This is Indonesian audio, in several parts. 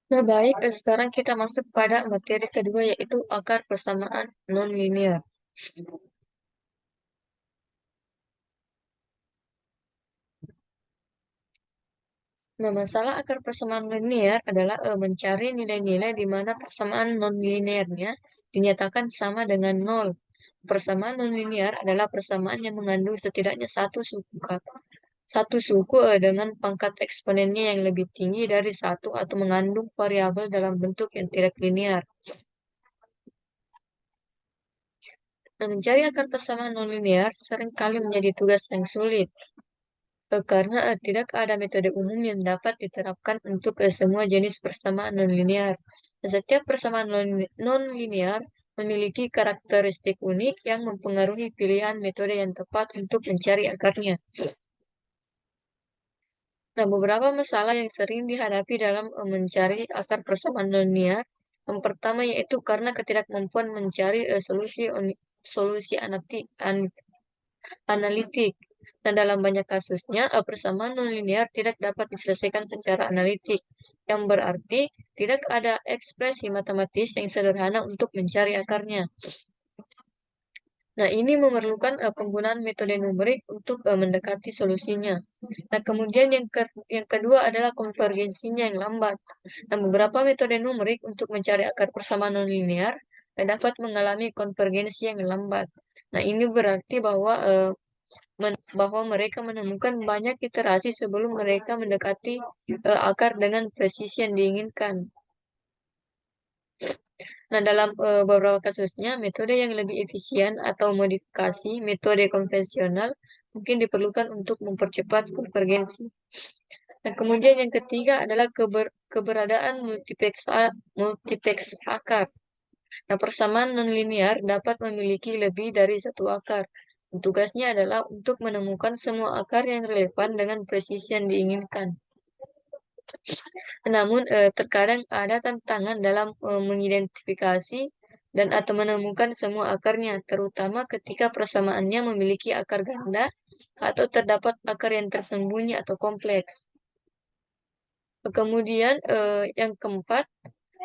Nah, baik, sekarang kita masuk pada materi kedua yaitu akar persamaan non-linear. Nah, masalah akar persamaan linear adalah mencari nilai-nilai di mana persamaan non-linearnya dinyatakan sama dengan nol. Persamaan non-linear adalah persamaan yang mengandung setidaknya satu suku dengan pangkat eksponennya yang lebih tinggi dari satu atau mengandung variabel dalam bentuk yang tidak linear. Nah, mencari akar persamaan non-linear seringkali menjadi tugas yang sulit, karena tidak ada metode umum yang dapat diterapkan untuk semua jenis persamaan non-linear. Setiap persamaan non-linear memiliki karakteristik unik yang mempengaruhi pilihan metode yang tepat untuk mencari akarnya. Nah, beberapa masalah yang sering dihadapi dalam mencari akar persamaan non-linear. Yang pertama yaitu karena ketidakmampuan mencari solusi analitik. Dan dalam banyak kasusnya, persamaan nonlinear tidak dapat diselesaikan secara analitik, yang berarti tidak ada ekspresi matematis yang sederhana untuk mencari akarnya. Nah, ini memerlukan penggunaan metode numerik untuk mendekati solusinya. Nah, kemudian yang kedua adalah konvergensinya yang lambat. Nah, beberapa metode numerik untuk mencari akar persamaan nonlinear dapat mengalami konvergensi yang lambat. Nah, ini berarti bahwa mereka menemukan banyak iterasi sebelum mereka mendekati akar dengan presisi yang diinginkan. Nah, dalam beberapa kasusnya, metode yang lebih efisien atau modifikasi metode konvensional mungkin diperlukan untuk mempercepat konvergensi. Nah, kemudian yang ketiga adalah keberadaan multiplex akar. Nah, persamaan nonlinear dapat memiliki lebih dari satu akar. Tugasnya adalah untuk menemukan semua akar yang relevan dengan presisi yang diinginkan. Namun, terkadang ada tantangan dalam mengidentifikasi dan atau menemukan semua akarnya, terutama ketika persamaannya memiliki akar ganda atau terdapat akar yang tersembunyi atau kompleks. Kemudian, yang keempat,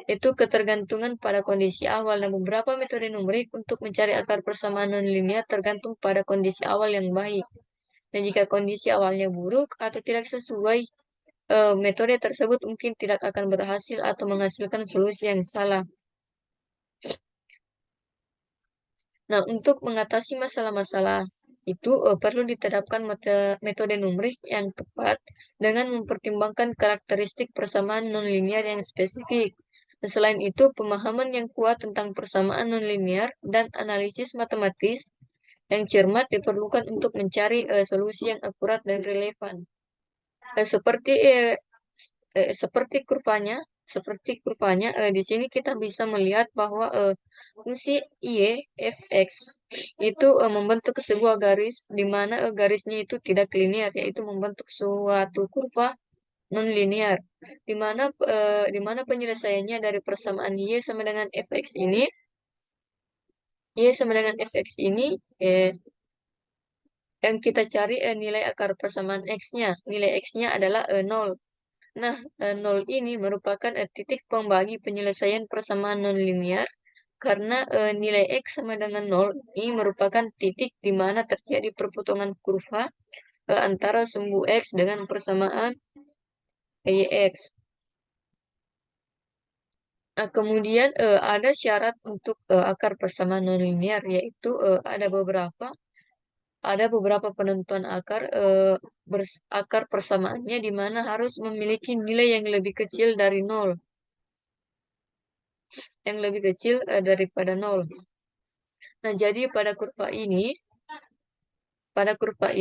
itu ketergantungan pada kondisi awal. Dan beberapa metode numerik untuk mencari akar persamaan nonlinear tergantung pada kondisi awal yang baik. Dan jika kondisi awalnya buruk atau tidak sesuai, metode tersebut mungkin tidak akan berhasil atau menghasilkan solusi yang salah. Nah, untuk mengatasi masalah-masalah itu perlu diterapkan metode numerik yang tepat dengan mempertimbangkan karakteristik persamaan nonlinear yang spesifik. Dan selain itu, pemahaman yang kuat tentang persamaan nonlinear dan analisis matematis yang cermat diperlukan untuk mencari solusi yang akurat dan relevan. Eh, seperti eh, seperti kurvanya, di sini kita bisa melihat bahwa fungsi y fx itu membentuk sebuah garis di mana garisnya itu tidak linear, yaitu membentuk suatu kurva non-linear, di mana penyelesaiannya dari persamaan y sama dengan fx ini, eh, yang kita cari nilai akar persamaan x-nya. Nilai x-nya adalah 0. Nah, 0 ini merupakan titik pembagi penyelesaian persamaan nonlinear karena nilai X sama dengan 0 ini merupakan titik di mana terjadi perpotongan kurva antara sumbu X dengan persamaan YX. Nah, kemudian ada syarat untuk akar persamaan nonlinear, yaitu ada beberapa penentuan akar persamaannya di mana harus memiliki nilai yang lebih kecil dari 0. Yang lebih kecil daripada 0. Nah, jadi pada kurva ini, pada kurva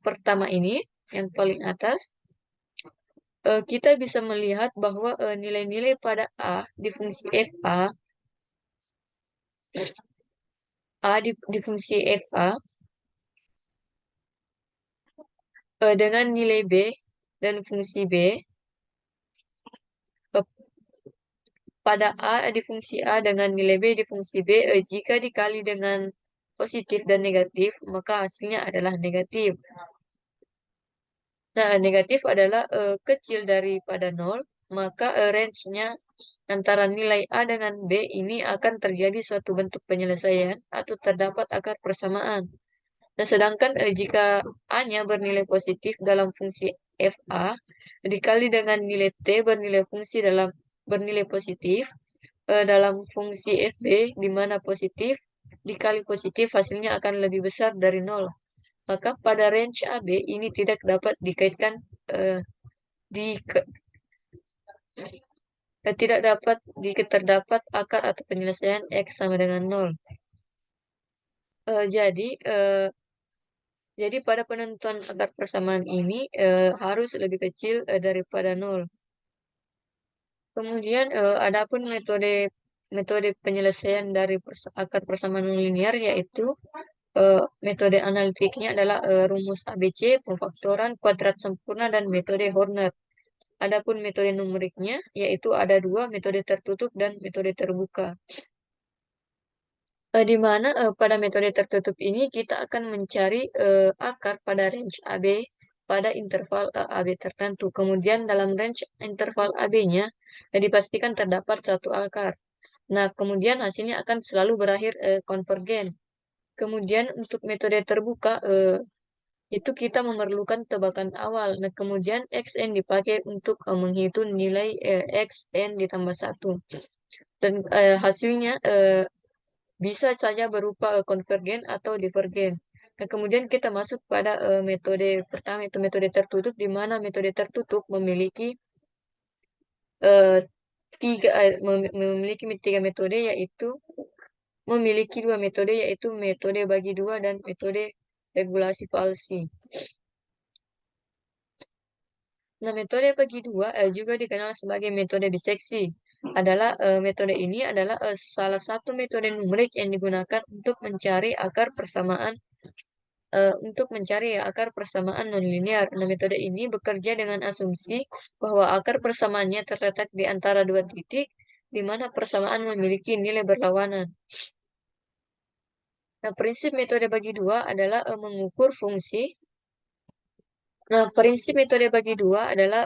pertama ini, yang paling atas, kita bisa melihat bahwa nilai-nilai pada A di fungsi di fungsi dengan nilai B dan fungsi B, eh, pada A di fungsi A dengan nilai B di fungsi B, jika dikali dengan positif dan negatif, maka hasilnya adalah negatif. Nah, negatif adalah kecil daripada 0, maka range-nya antara nilai A dengan B ini akan terjadi suatu bentuk penyelesaian atau terdapat akar persamaan. Nah, sedangkan jika A-nya bernilai positif dalam fungsi FA dikali dengan nilai T bernilai positif dalam fungsi FB di mana positif dikali positif hasilnya akan lebih besar dari 0. Maka pada range AB ini tidak dapat dikaitkan eh, di tidak dapat terdapat akar atau penyelesaian X sama dengan 0. Jadi pada penentuan akar persamaan ini harus lebih kecil daripada 0. Kemudian adapun metode metode penyelesaian dari akar persamaan linear yaitu metode analitiknya adalah rumus ABC, pemfaktoran, kuadrat sempurna, dan metode Horner. Adapun metode numeriknya yaitu ada dua, metode tertutup dan metode terbuka. Di mana pada metode tertutup ini kita akan mencari akar pada range AB pada interval AB tertentu. Kemudian dalam range interval AB-nya dipastikan terdapat satu akar. Nah, kemudian hasilnya akan selalu berakhir konvergen. Kemudian untuk metode terbuka itu kita memerlukan tebakan awal. Nah, kemudian Xn dipakai untuk menghitung nilai Xn ditambah 1. Dan hasilnya bisa saja berupa konvergen atau divergen. Nah, kemudian kita masuk pada metode pertama, itu metode tertutup, di mana metode tertutup memiliki eh, memiliki tiga metode, yaitu memiliki dua metode, yaitu metode bagi dua dan metode regulasi palsi. Nah, metode bagi dua juga dikenal sebagai metode biseksi. Metode ini adalah salah satu metode numerik yang digunakan untuk mencari akar persamaan nonlinear. Nah, metode ini bekerja dengan asumsi bahwa akar persamaannya terletak di antara dua titik, di mana persamaan memiliki nilai berlawanan. Nah, prinsip metode bagi dua adalah mengukur fungsi. Nah, prinsip metode bagi dua adalah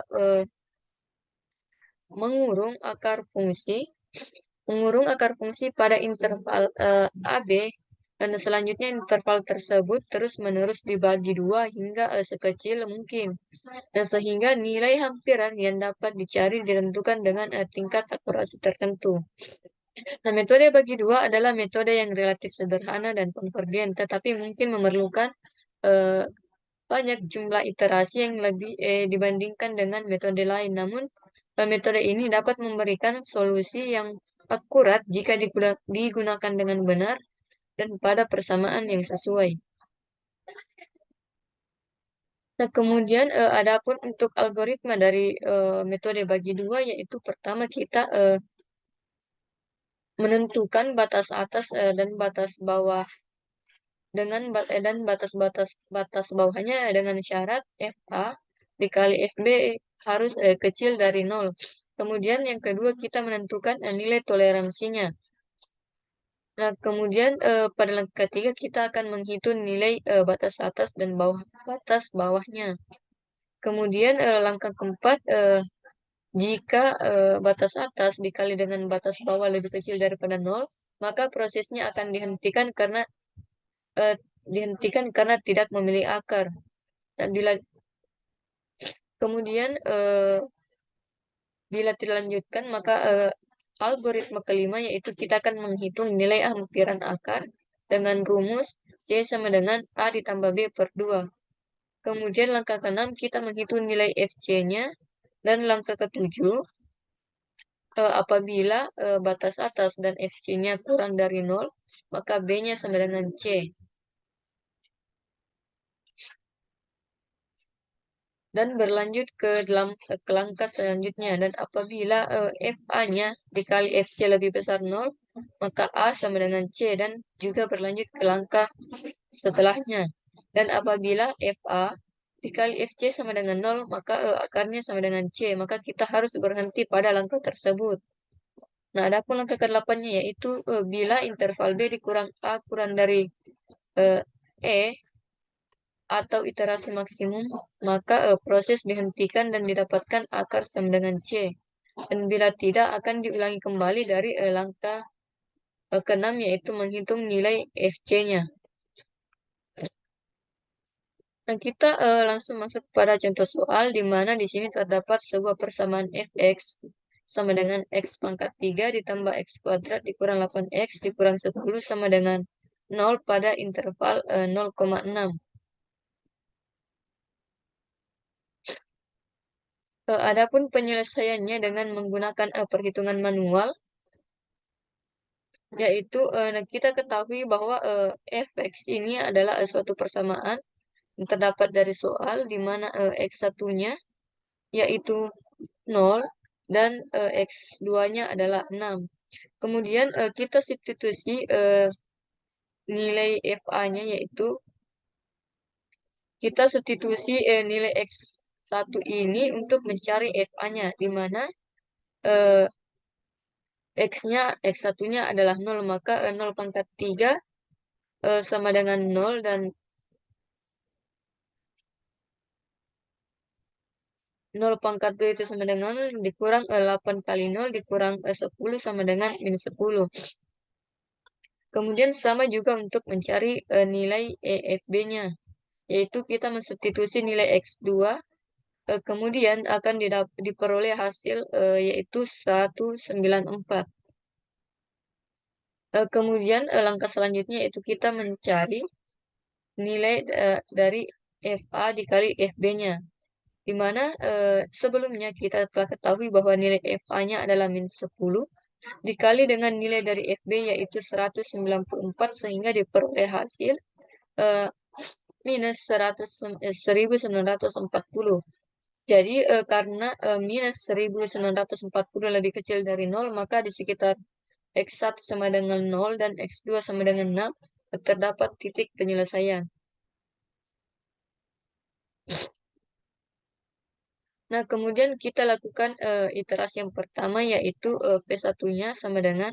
mengurung akar fungsi, pada interval AB, dan selanjutnya interval tersebut terus-menerus dibagi dua hingga sekecil mungkin. Dan sehingga nilai hampiran yang dapat dicari ditentukan dengan tingkat akurasi tertentu. Nah, metode bagi dua adalah metode yang relatif sederhana dan konvergen, tetapi mungkin memerlukan eh, banyak jumlah iterasi yang lebih dibandingkan dengan metode lain. Namun, metode ini dapat memberikan solusi yang akurat jika digunakan dengan benar dan pada persamaan yang sesuai. Nah, kemudian adapun untuk algoritma dari metode bagi dua, yaitu pertama kita menentukan batas atas dan batas bawah dan batas bawahnya dengan syarat FA dikali FB harus kecil dari 0. Kemudian yang kedua kita menentukan nilai toleransinya. Nah, kemudian pada langkah ketiga kita akan menghitung nilai batas atas dan batas bawahnya. Kemudian langkah keempat, jika batas atas dikali dengan batas bawah lebih kecil daripada 0, maka prosesnya akan eh, dihentikan karena tidak memilih akar. Dan kemudian bila dilanjutkan, maka algoritma kelima yaitu kita akan menghitung nilai hampiran akar dengan rumus C sama dengan A ditambah B per 2. Kemudian langkah keenam kita menghitung nilai FC-nya, dan langkah ketujuh apabila batas atas dan FC-nya kurang dari 0, maka B-nya sama dengan C. Dan berlanjut ke langkah selanjutnya, dan apabila FA-nya dikali FC lebih besar 0, maka A sama dengan C, dan juga berlanjut ke langkah setelahnya. Dan apabila FA dikali FC sama dengan 0, maka akarnya sama dengan C, maka kita harus berhenti pada langkah tersebut. Nah, adapun langkah ke-8-nya yaitu bila interval B dikurang A kurang dari E, atau iterasi maksimum, maka proses dihentikan dan didapatkan akar sama dengan C. Dan bila tidak, akan diulangi kembali dari langkah keenam, yaitu menghitung nilai FC-nya. Nah, kita langsung masuk pada contoh soal, di mana di sini terdapat sebuah persamaan fx sama dengan x pangkat 3 ditambah x kuadrat dikurang 8x dikurang 10 sama dengan 0 pada interval 0,6. Adapun penyelesaiannya dengan menggunakan perhitungan manual, yaitu kita ketahui bahwa fx ini adalah suatu persamaan yang terdapat dari soal, di mana x satunya yaitu 0 dan x2-nya adalah 6. Kemudian kita substitusi nilai FA-nya, yaitu kita substitusi nilai X1 ini untuk mencari FA-nya, di mana X-nya, X1-nya adalah 0, maka 0 pangkat 3 sama dengan 0, dan 0 pangkat 2 itu sama dengan dikurang 8 kali 0 dikurang 10 sama dengan minus 10. Kemudian sama juga untuk mencari nilai EFB-nya, yaitu kita mensubstitusi nilai X2, kemudian akan diperoleh hasil yaitu 194. Kemudian langkah selanjutnya yaitu kita mencari nilai dari FA dikali FB-nya, di mana sebelumnya kita telah ketahui bahwa nilai FA-nya adalah minus 10 dikali dengan nilai dari FB yaitu 194, sehingga diperoleh hasil minus 1940. Jadi karena minus 1940 lebih kecil dari 0, maka di sekitar X1 sama dengan 0 dan X2 sama dengan 6 terdapat titik penyelesaian. Nah, kemudian kita lakukan iterasi yang pertama, yaitu P1-nya sama dengan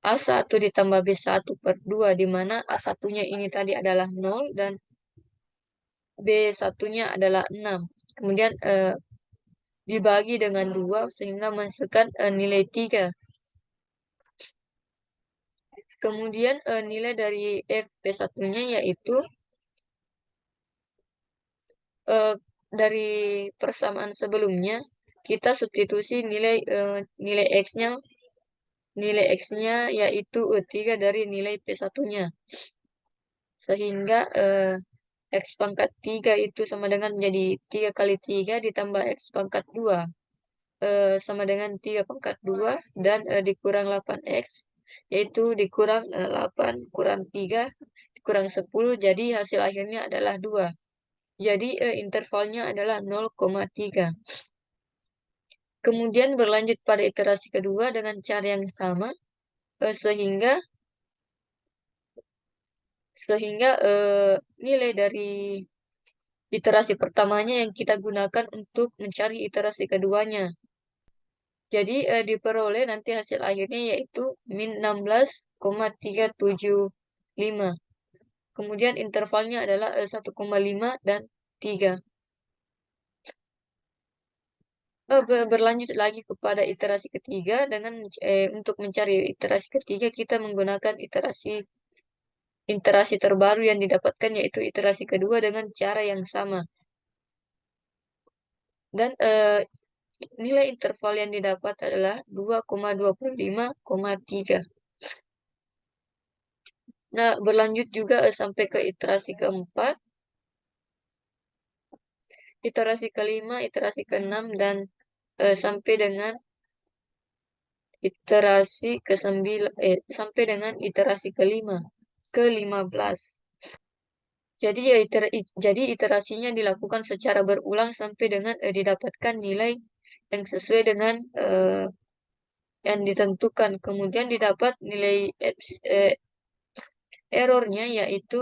A1 ditambah B1 per 2, di mana A1-nya ini tadi adalah 0 dan B1-nya adalah 6. Kemudian dibagi dengan 2 sehingga menghasilkan nilai 3. Kemudian nilai dari FP1-nya yaitu dari persamaan sebelumnya, kita substitusi nilai X-nya yaitu 3 dari nilai P1-nya. Sehingga X pangkat 3 itu sama dengan menjadi 3 kali 3 ditambah X pangkat 2 sama dengan 3 pangkat 2 dan dikurang 8X, yaitu dikurang 8 kurang 3 dikurang 10, jadi hasil akhirnya adalah 2. Jadi intervalnya adalah 0,3. Kemudian berlanjut pada iterasi kedua dengan cara yang sama, sehingga nilai dari iterasi pertamanya yang kita gunakan untuk mencari iterasi keduanya. Jadi diperoleh nanti hasil akhirnya yaitu min 16,375. Kemudian intervalnya adalah 1,5 dan 3. Berlanjut lagi kepada iterasi ketiga dengan untuk mencari iterasi ketiga kita menggunakan iterasi terbaru yang didapatkan, yaitu iterasi kedua dengan cara yang sama. Dan nilai interval yang didapat adalah 2,25,3. Nah, berlanjut juga sampai ke iterasi keempat, iterasi kelima, iterasi keenam, dan sampai dengan iterasi ke-9, sampai dengan iterasi ke-15. Jadi ya jadi iterasinya dilakukan secara berulang sampai dengan didapatkan nilai yang sesuai dengan yang ditentukan. Kemudian didapat nilai errornya, yaitu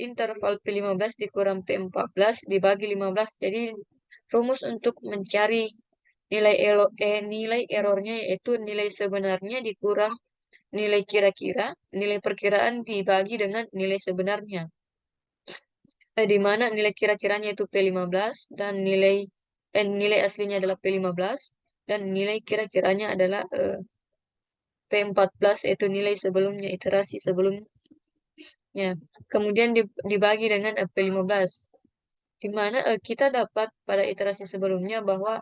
interval P15 dikurang P14 dibagi 15. Jadi rumus untuk mencari nilai errornya yaitu nilai sebenarnya dikurang nilai kira-kira, nilai perkiraan dibagi dengan nilai sebenarnya. Di mana nilai kira-kiranya itu P15 dan nilai aslinya adalah P15 dan nilai kira-kiranya adalah P14, yaitu nilai sebelumnya, iterasi sebelumnya. Kemudian dibagi dengan P15, di mana kita dapat pada iterasi sebelumnya bahwa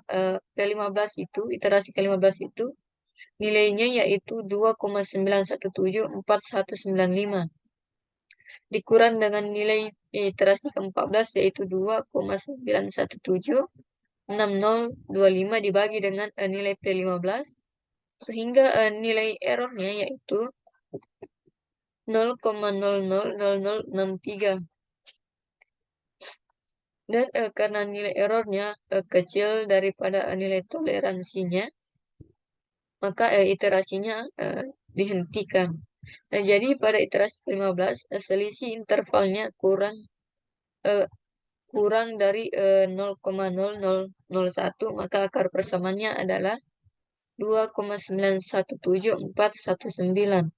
P15 itu, iterasi ke-15 itu nilainya yaitu 2,9174195 dikurang dengan nilai iterasi ke-14 yaitu 2,9176025 dibagi dengan nilai P15 sehingga nilai errornya yaitu 0,000063. Dan karena nilai errornya kecil daripada nilai toleransinya, maka iterasinya dihentikan. Nah, jadi pada iterasi ke-15 selisih intervalnya kurang dari 0,0001, maka akar persamaannya adalah 2,9174119.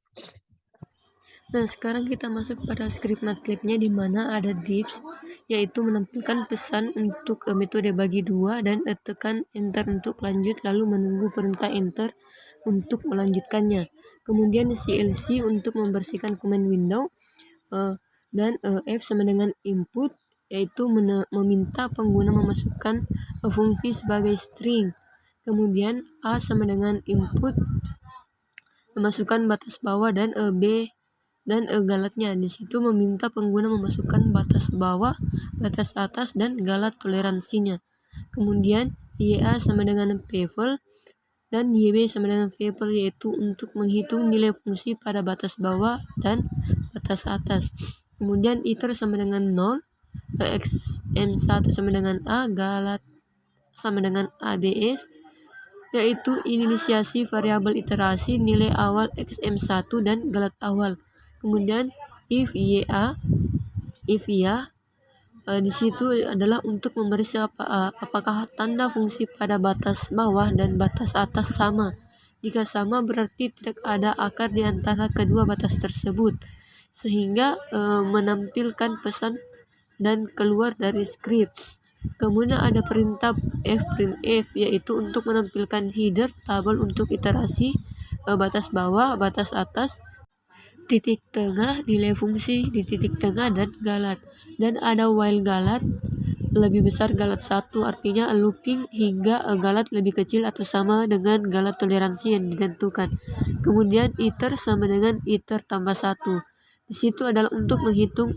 Nah, sekarang kita masuk pada script matlabnya di mana ada diffs, yaitu menampilkan pesan untuk metode bagi dua dan tekan enter untuk lanjut lalu menunggu perintah enter untuk melanjutkannya. Kemudian CLC untuk membersihkan command window dan F sama dengan input, yaitu meminta pengguna memasukkan fungsi sebagai string. Kemudian A sama dengan input memasukkan batas bawah dan B dan galatnya. Di situ meminta pengguna memasukkan batas bawah, batas atas, dan galat toleransinya. Kemudian YA sama dengan Pavel dan YB sama dengan Pavel, yaitu untuk menghitung nilai fungsi pada batas bawah dan batas atas. Kemudian iter sama dengan 0, XM1 sama dengan A, galat sama dengan ABS, yaitu inisiasi variabel iterasi nilai awal XM1 dan galat awal. Kemudian if ya di situ adalah untuk memeriksa apakah tanda fungsi pada batas bawah dan batas atas sama. Jika sama berarti tidak ada akar di antara kedua batas tersebut, sehingga menampilkan pesan dan keluar dari script. Kemudian ada perintah fprintf, yaitu untuk menampilkan header tabel untuk iterasi batas bawah, batas atas, titik tengah, nilai fungsi di titik tengah, dan galat. Dan ada while galat lebih besar galat 1, artinya looping hingga galat lebih kecil atau sama dengan galat toleransi yang ditentukan. Kemudian iter sama dengan iter tambah 1. Di situ adalah untuk menghitung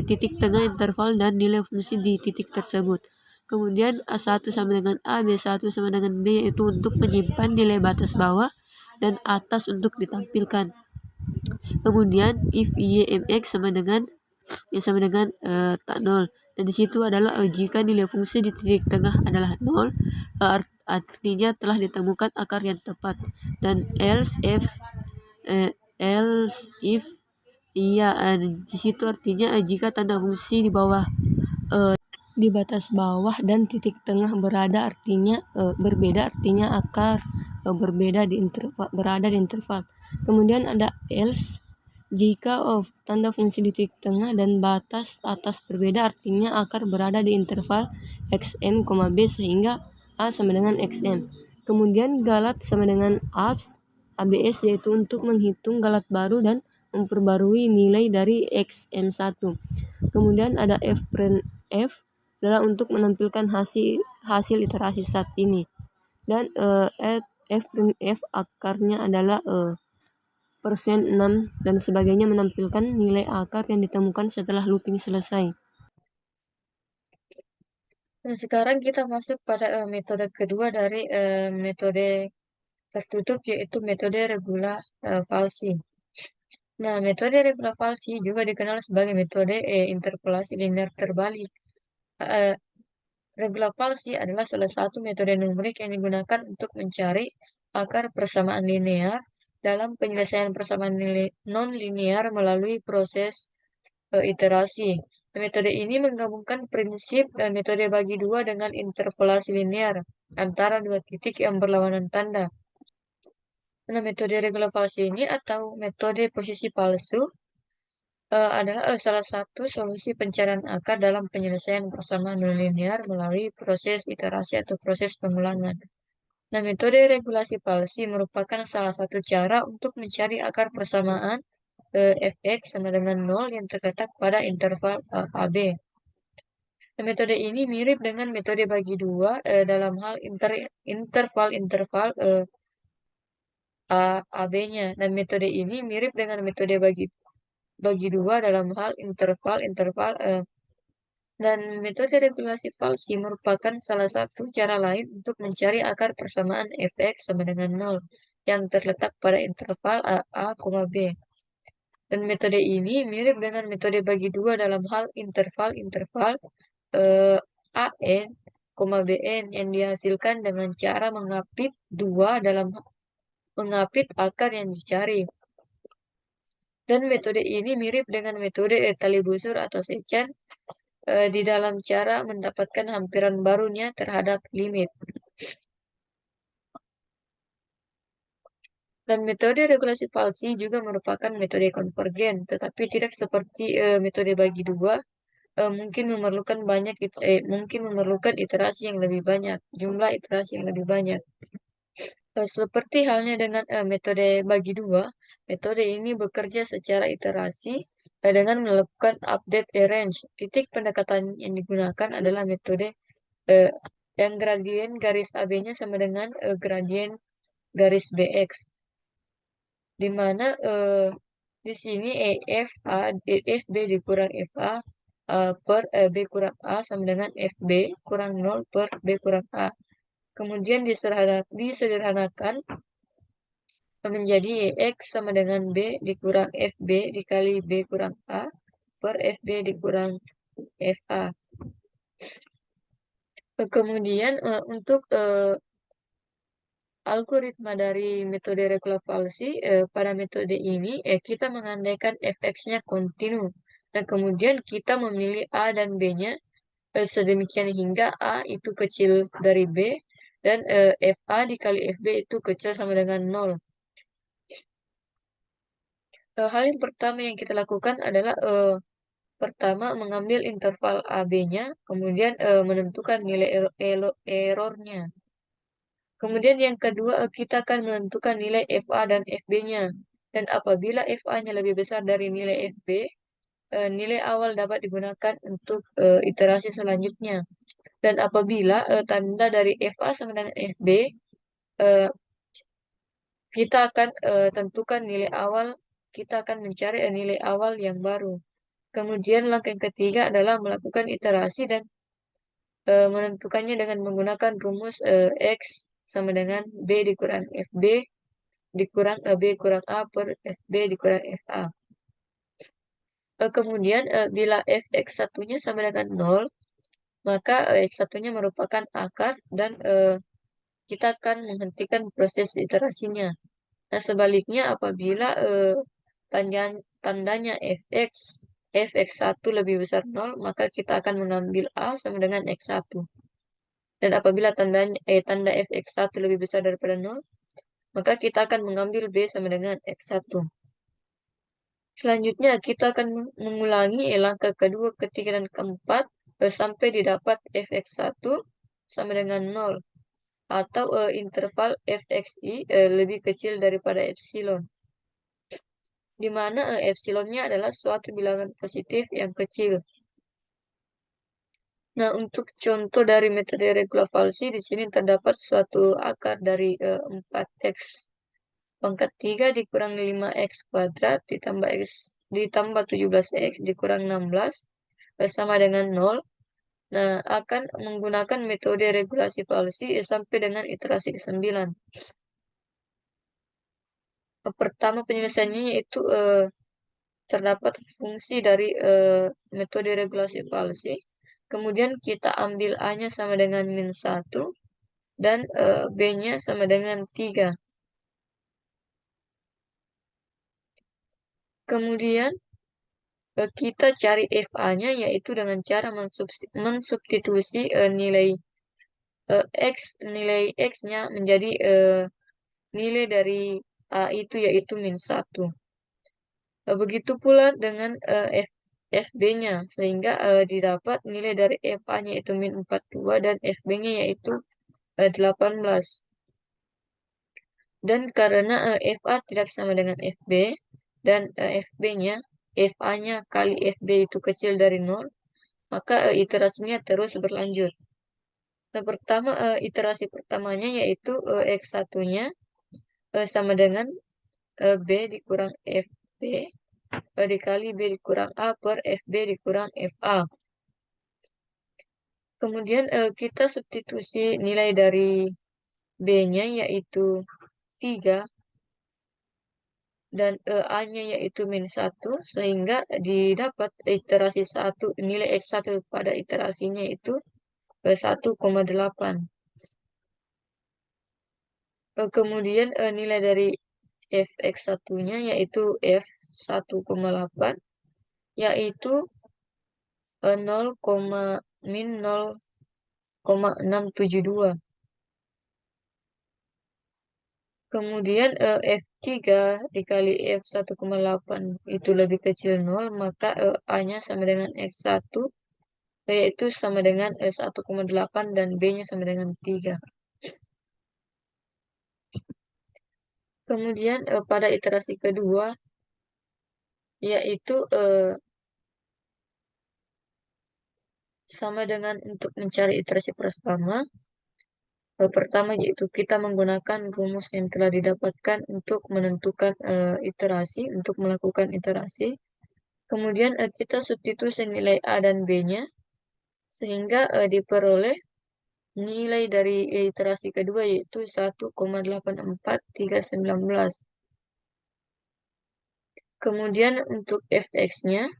titik tengah interval dan nilai fungsi di titik tersebut. Kemudian A1 sama dengan A, B1 sama dengan B, yaitu untuk menyimpan nilai batas bawah dan atas untuk ditampilkan. Kemudian if ymx sama dengan 0 dan di situ adalah jika nilai fungsi di titik tengah adalah 0, artinya telah ditemukan akar yang tepat. Dan else if di situ artinya jika tanda fungsi di bawah di batas bawah dan titik tengah berada artinya berbeda, artinya akar berbeda di berada di interval. Kemudian ada else jika tanda fungsi di titik tengah dan batas atas berbeda, artinya akar berada di interval xm, b sehingga a sama dengan xm. Kemudian galat sama dengan abs, yaitu untuk menghitung galat baru dan memperbarui nilai dari xm1. Kemudian ada fprintf adalah untuk menampilkan hasil iterasi saat ini. Dan fprintf akarnya adalah %6 dan sebagainya, menampilkan nilai akar yang ditemukan setelah looping selesai. Nah, sekarang kita masuk pada metode kedua dari metode tertutup, yaitu metode regular-falsi. Nah, metode regular-falsi juga dikenal sebagai metode interpolasi linear terbalik. Regular-falsi adalah salah satu metode numerik yang digunakan untuk mencari akar persamaan linear dalam penyelesaian persamaan non-linear melalui proses iterasi. Metode ini menggabungkan prinsip metode bagi dua dengan interpolasi linear antara dua titik yang berlawanan tanda. Nah, metode regular palsu ini atau metode posisi palsu adalah salah satu solusi pencarian akar dalam penyelesaian persamaan nonlinear melalui proses iterasi atau proses pengulangan. Nah, metode regulasi palsi merupakan salah satu cara untuk mencari akar persamaan fx sama dengan 0 yang terletak pada interval AB. Nah, metode ini mirip dengan metode bagi dua dalam hal interval-interval AB-nya. Dan metode ini mirip dengan metode bagi dua dalam hal interval-interval dan metode regulasi palsi merupakan salah satu cara lain untuk mencari akar persamaan fx sama dengan 0 yang terletak pada interval a, B. Dan metode ini mirip dengan metode bagi dua dalam hal interval-interval an, bn yang dihasilkan dengan cara mengapit akar yang dicari. Dan metode ini mirip dengan metode tali busur atau secant di dalam cara mendapatkan hampiran barunya terhadap limit. Dan metode regulasi palsi juga merupakan metode konvergen, tetapi tidak seperti metode bagi dua, mungkin memerlukan iterasi yang lebih banyak, jumlah iterasi yang lebih banyak. Seperti halnya dengan metode bagi dua, metode ini bekerja secara iterasi dengan melakukan update range. Titik pendekatan yang digunakan adalah metode eh, yang gradien garis AB-nya sama dengan gradien garis BX, di mana di sini FB dikurang FA per B kurang A sama dengan FB kurang 0 per B kurang A. Kemudian disederhanakan menjadi X sama dengan B dikurang FB dikali B kurang A per FB dikurang FA. Kemudian untuk algoritma dari metode regular palsi, pada metode ini kita mengandaikan fx-nya kontinu. Dan kemudian kita memilih A dan B-nya sedemikian hingga A itu kecil dari B dan FA dikali FB itu kecil sama dengan 0. Hal yang pertama yang kita lakukan adalah pertama mengambil interval AB-nya, kemudian menentukan nilai errornya. Kemudian yang kedua, kita akan menentukan nilai FA dan FB-nya. Dan apabila FA-nya lebih besar dari nilai FB, nilai awal dapat digunakan untuk iterasi selanjutnya. Dan apabila tanda dari FA sama dengan FB, eh, kita akan tentukan nilai awal, kita akan mencari nilai awal yang baru. Kemudian langkah yang ketiga adalah melakukan iterasi dan menentukannya dengan menggunakan rumus X sama dengan B dikurang FB dikurang B kurang A per FB dikurang FA. Kemudian bila fx1-nya sama dengan 0, maka x1-nya merupakan akar dan kita akan menghentikan proses iterasinya. Nah, sebaliknya apabila tandanya fx1 lebih besar 0, maka kita akan mengambil A sama dengan x1. Dan apabila tanda fx1 lebih besar daripada 0, maka kita akan mengambil B sama dengan x1. Selanjutnya, kita akan mengulangi langkah kedua, ketiga, dan keempat sampai didapat fx1 sama dengan 0. Atau interval fxi lebih kecil daripada epsilon. Di mana epsilonnya adalah suatu bilangan positif yang kecil. Nah, untuk contoh dari metode regular palsi, di sini terdapat suatu akar dari 4x pangkat 3 dikurang 5x kuadrat ditambah 17x dikurang 16 sama dengan 0. Nah, akan menggunakan metode regulasi palsi sampai dengan iterasi ke-9. Pertama penyelesaiannya yaitu terdapat fungsi dari metode regulasi palsi. Kemudian kita ambil A-nya sama dengan min 1 dan B-nya sama dengan 3. Kemudian kita cari FA-nya yaitu dengan cara mensubstitusi nilai X-nya menjadi nilai dari A itu yaitu -1. Begitu pula dengan FB-nya, sehingga didapat nilai dari FA-nya yaitu -42 dan FB-nya yaitu 18. Dan karena FA tidak sama dengan FB dan FB-nya, FA-nya kali FB itu kecil dari 0, maka iterasinya terus berlanjut. Nah, pertama iterasi pertamanya yaitu X1-nya sama dengan B dikurang FB dikali B dikurang A per FB dikurang FA. Kemudian kita substitusi nilai dari B-nya yaitu 3 dan A-nya yaitu -1, sehingga didapat iterasi 1, nilai X1 pada iterasinya itu 1,8. Kemudian nilai dari Fx1-nya yaitu F1,8, yaitu 0,672. Kemudian F3 dikali F1,8 itu lebih kecil 0, maka A-nya sama dengan X1, yaitu sama dengan 1,8 dan B-nya sama dengan 3. Kemudian pada iterasi kedua, yaitu sama dengan untuk mencari iterasi pertama. Pertama yaitu kita menggunakan rumus yang telah didapatkan untuk menentukan iterasi, untuk melakukan iterasi. Kemudian kita substitusi nilai A dan B-nya, sehingga diperoleh nilai dari iterasi kedua yaitu 1,84319. Kemudian untuk Fx-nya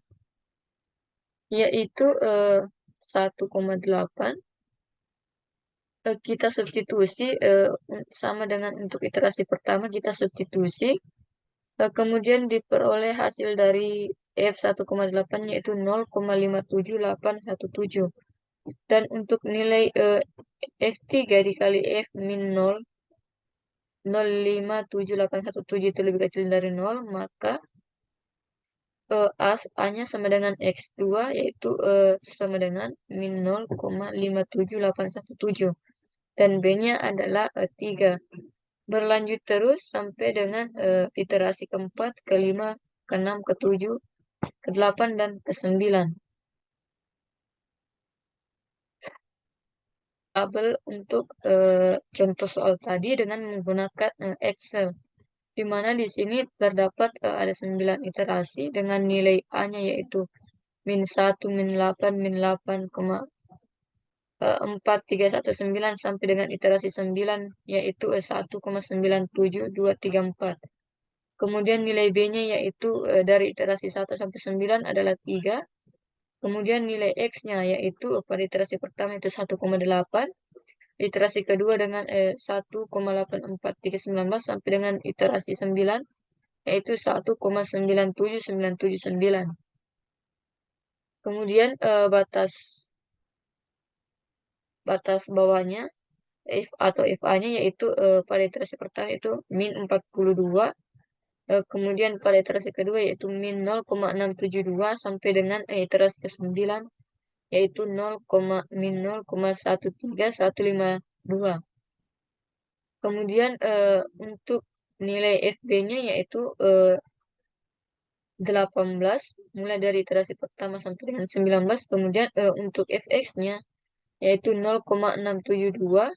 yaitu 1,8. Kita substitusi sama dengan untuk iterasi pertama kita substitusi, kemudian diperoleh hasil dari F1,8 yaitu 0,57817. Dan untuk nilai F3 dikali F min 0,57817 itu lebih kecil dari 0, maka A-nya sama dengan X2 yaitu sama dengan min 0,57817 dan B-nya adalah 3. Berlanjut terus sampai dengan iterasi keempat, kelima, keenam, ketujuh, ke-8 dan ke-9. Tabel untuk contoh soal tadi dengan menggunakan Excel, di mana di sini terdapat ada 9 iterasi dengan nilai A-nya yaitu -1, -8, -8, 4,319 sampai dengan iterasi 9 yaitu 1,97234. Kemudian nilai B-nya yaitu dari iterasi 1 sampai 9 adalah 3. Kemudian nilai X-nya yaitu pada iterasi pertama itu 1,8. Iterasi kedua dengan 1,84319 sampai dengan iterasi 9 yaitu 1,97979. Kemudian batas bawahnya atau FA-nya yaitu pada iterasi pertama itu -42, kemudian pada iterasi kedua yaitu min 0,672 sampai dengan iterasi ke-9 yaitu min 0,13152. Kemudian untuk nilai FB-nya yaitu 18 mulai dari iterasi pertama sampai dengan 19. Kemudian untuk Fx-nya yaitu 0,672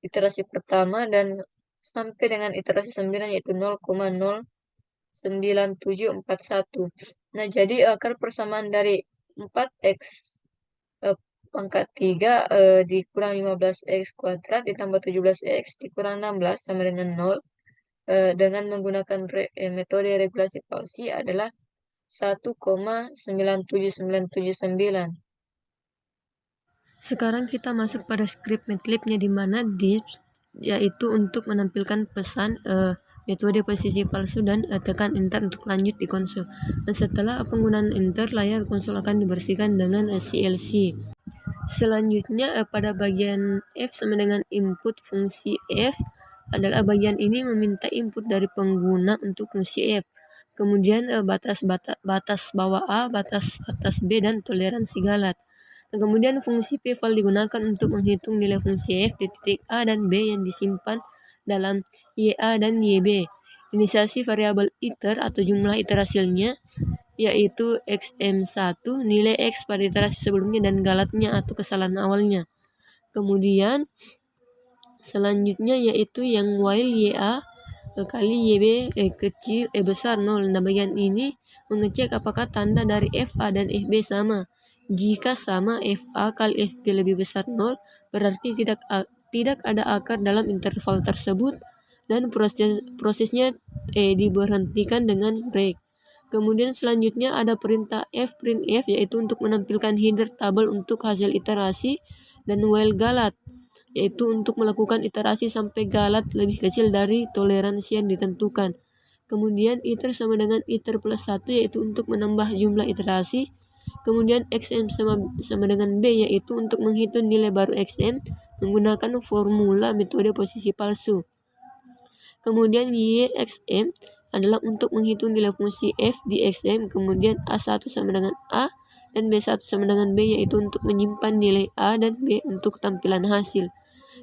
iterasi pertama dan sampai dengan iterasi 9 yaitu 0,09741. Nah, jadi akar persamaan dari 4x pangkat 3 dikurang 15x kuadrat ditambah 17x dikurang 16 sama dengan 0 dengan menggunakan metode regulasi Cauchy adalah 1,97979. Sekarang kita masuk pada script MATLAB-nya di mana disk yaitu untuk menampilkan pesan metode posisi palsu dan tekan enter untuk lanjut di konsol. Dan setelah penggunaan enter, layar konsol akan dibersihkan dengan CLC. Selanjutnya pada bagian F sama dengan input fungsi F adalah bagian ini meminta input dari pengguna untuk fungsi f. Kemudian batas bawah A, batas atas B, dan toleransi galat. Nah, kemudian fungsi p-val digunakan untuk menghitung nilai fungsi f di titik A dan B yang disimpan dalam YA dan YB. Inisiasi variabel iter atau jumlah iterasinya yaitu xm1, nilai x pada iterasi sebelumnya dan galatnya atau kesalahan awalnya. Kemudian selanjutnya yaitu yang while YA kali YB kecil besar 0. Nah, bagian ini mengecek apakah tanda dari FA dan FB sama. Jika sama, FA kali FB lebih besar 0, berarti tidak ada akar dalam interval tersebut dan prosesnya diberhentikan dengan break. Kemudian selanjutnya ada perintah printf yaitu untuk menampilkan header tabel untuk hasil iterasi, dan while galat yaitu untuk melakukan iterasi sampai galat lebih kecil dari toleransi yang ditentukan. Kemudian iter sama dengan iter plus 1 yaitu untuk menambah jumlah iterasi. Kemudian xm sama dengan b yaitu untuk menghitung nilai baru xm menggunakan formula metode posisi palsu. Kemudian yxm adalah untuk menghitung nilai fungsi f di xm. Kemudian a1 sama dengan a dan b1 sama dengan b yaitu untuk menyimpan nilai a dan b untuk tampilan hasil.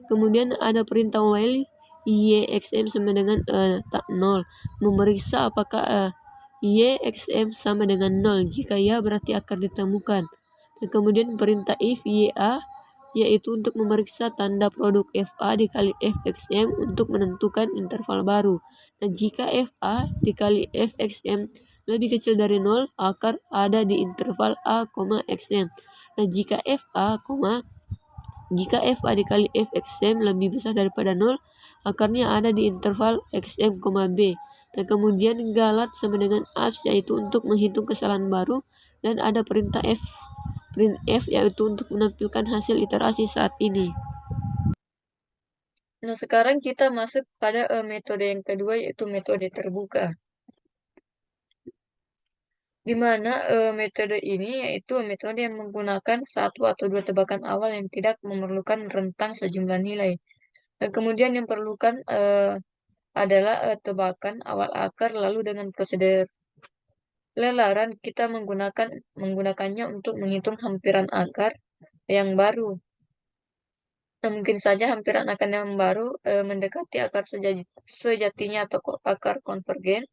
Kemudian ada perintah while yxm sama dengan 0, memeriksa apakah yxm sama dengan 0. Jika ya, berarti akar ditemukan. Dan kemudian perintah if ya yaitu untuk memeriksa tanda produk fa dikali fxm untuk menentukan interval baru. Dan jika fa dikali fxm lebih kecil dari 0, akar ada di interval a, xm. Nah, jika fa dikali fxm lebih besar daripada 0, akarnya ada di interval xm, b. Dan kemudian galat sama dengan abs yaitu untuk menghitung kesalahan baru, dan ada perintah printf yaitu untuk menampilkan hasil iterasi saat ini. Nah, sekarang kita masuk pada metode yang kedua, yaitu metode terbuka. Di mana metode ini yaitu metode yang menggunakan satu atau dua tebakan awal yang tidak memerlukan rentang sejumlah nilai. Dan kemudian yang perlukan adalah tebakan awal akar, lalu dengan prosedur lelaran kita menggunakannya untuk menghitung hampiran akar yang baru. Nah, mungkin saja hampiran akar yang baru mendekati akar sejatinya atau akar konvergen,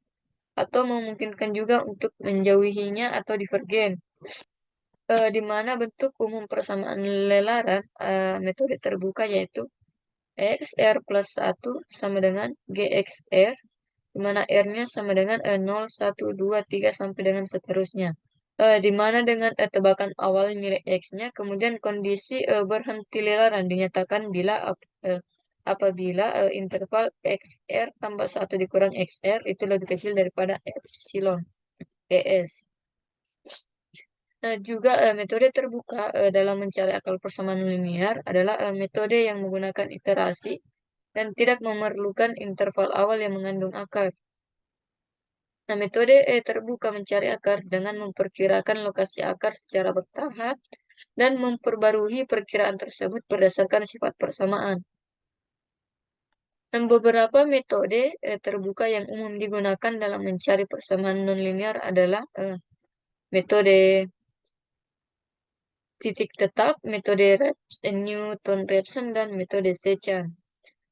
atau memungkinkan juga untuk menjauhinya atau divergen. Di mana bentuk umum persamaan lelaran metode terbuka yaitu xr plus 1 sama dengan gxr, di mana r-nya sama dengan 0, 1, 2, 3, sampai dengan seterusnya. Di mana dengan tebakan awal nilai x-nya, kemudian kondisi berhenti lelaran dinyatakan apabila interval xr tambah 1 dikurang xr itu lebih kecil daripada epsilon es. Nah, juga metode terbuka dalam mencari akar persamaan linear adalah metode yang menggunakan iterasi dan tidak memerlukan interval awal yang mengandung akar. Nah, metode terbuka mencari akar dengan memperkirakan lokasi akar secara bertahap dan memperbarui perkiraan tersebut berdasarkan sifat persamaan. Dan beberapa metode terbuka yang umum digunakan dalam mencari persamaan nonlinear adalah metode titik tetap, metode Newton-Raphson, dan metode Sechan.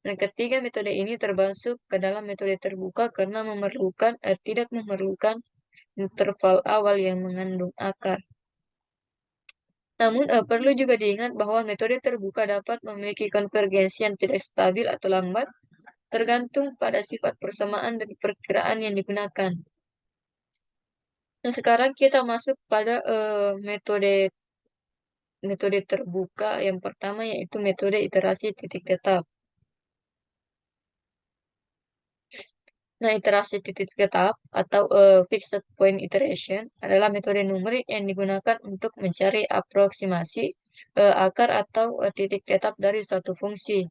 Nah, ketiga metode ini termasuk ke dalam metode terbuka karena tidak memerlukan interval awal yang mengandung akar. Namun, perlu juga diingat bahwa metode terbuka dapat memiliki konvergensi yang tidak stabil atau lambat, tergantung pada sifat persamaan dan perkiraan yang digunakan. Nah, sekarang kita masuk pada metode terbuka yang pertama, yaitu metode iterasi titik tetap. Nah, iterasi titik tetap atau fixed point iteration adalah metode numerik yang digunakan untuk mencari aproksimasi akar atau titik tetap dari suatu fungsi.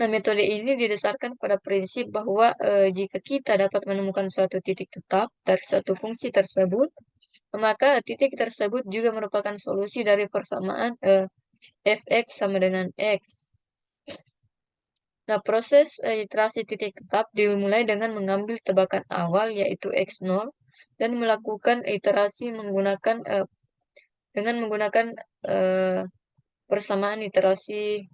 Nah, metode ini didasarkan pada prinsip bahwa jika kita dapat menemukan suatu titik tetap dari suatu fungsi tersebut, maka titik tersebut juga merupakan solusi dari persamaan fx sama dengan x. Nah, proses iterasi titik tetap dimulai dengan mengambil tebakan awal yaitu X0 dan melakukan iterasi dengan menggunakan eh, persamaan iterasi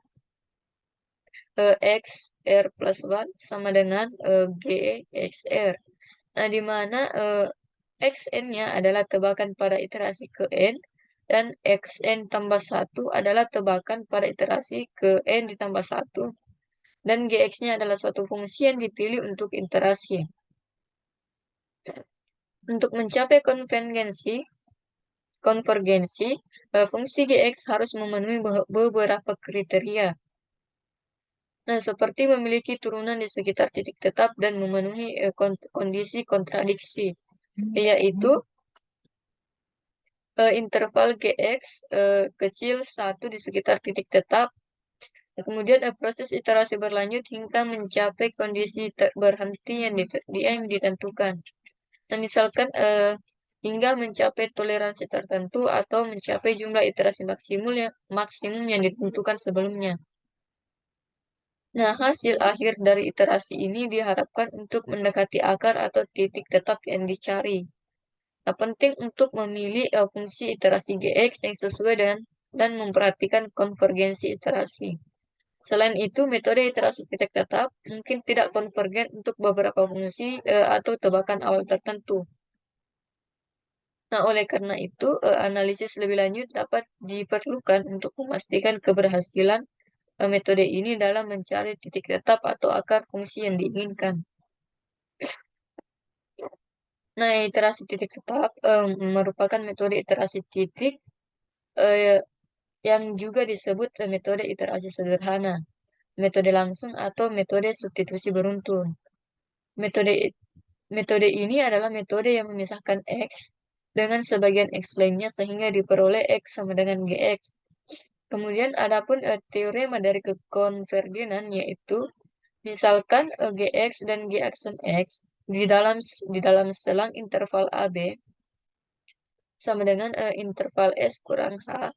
X R plus 1 sama dengan G X R. Nah, di mana Xn-nya adalah tebakan pada iterasi ke N, dan Xn tambah 1 adalah tebakan pada iterasi ke N ditambah 1, dan Gx-nya adalah suatu fungsi yang dipilih untuk iterasi. Untuk mencapai konvergensi, fungsi Gx harus memenuhi beberapa kriteria. Nah, seperti memiliki turunan di sekitar titik tetap dan memenuhi kondisi kontradiksi, yaitu interval Gx kecil 1 di sekitar titik tetap. Kemudian proses iterasi berlanjut hingga mencapai kondisi berhenti yang ditentukan. Nah, misalkan hingga mencapai toleransi tertentu atau mencapai jumlah iterasi maksimum yang ditentukan sebelumnya. Nah, hasil akhir dari iterasi ini diharapkan untuk mendekati akar atau titik tetap yang dicari. Nah, penting untuk memilih fungsi iterasi Gx yang sesuai dan memperhatikan konvergensi iterasi. Selain itu, metode iterasi titik tetap mungkin tidak konvergen untuk beberapa fungsi atau tebakan awal tertentu. Nah, oleh karena itu, analisis lebih lanjut dapat diperlukan untuk memastikan keberhasilan metode ini dalam mencari titik tetap atau akar fungsi yang diinginkan. Nah, iterasi titik tetap merupakan metode iterasi titik eh, yang juga disebut metode iterasi sederhana, metode langsung, atau metode substitusi beruntun. Metode metode ini adalah metode yang memisahkan X dengan sebagian X lainnya sehingga diperoleh X sama dengan Gx. Kemudian adapun teorema dari kekonvergenan yaitu misalkan Gx dan G aksen X di dalam selang interval AB sama dengan interval S kurang H,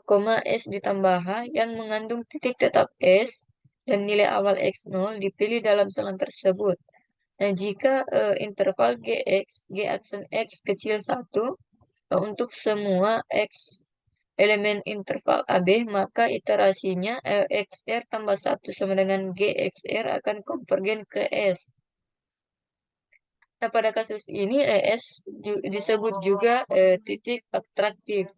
koma S ditambah H yang mengandung titik tetap S dan nilai awal X0 dipilih dalam selang tersebut. Nah, jika interval G aksen X kecil 1 untuk semua X elemen interval AB, maka iterasinya XR tambah 1 sama dengan GXR akan konvergen ke S. Nah, pada kasus ini S disebut juga titik atraktif.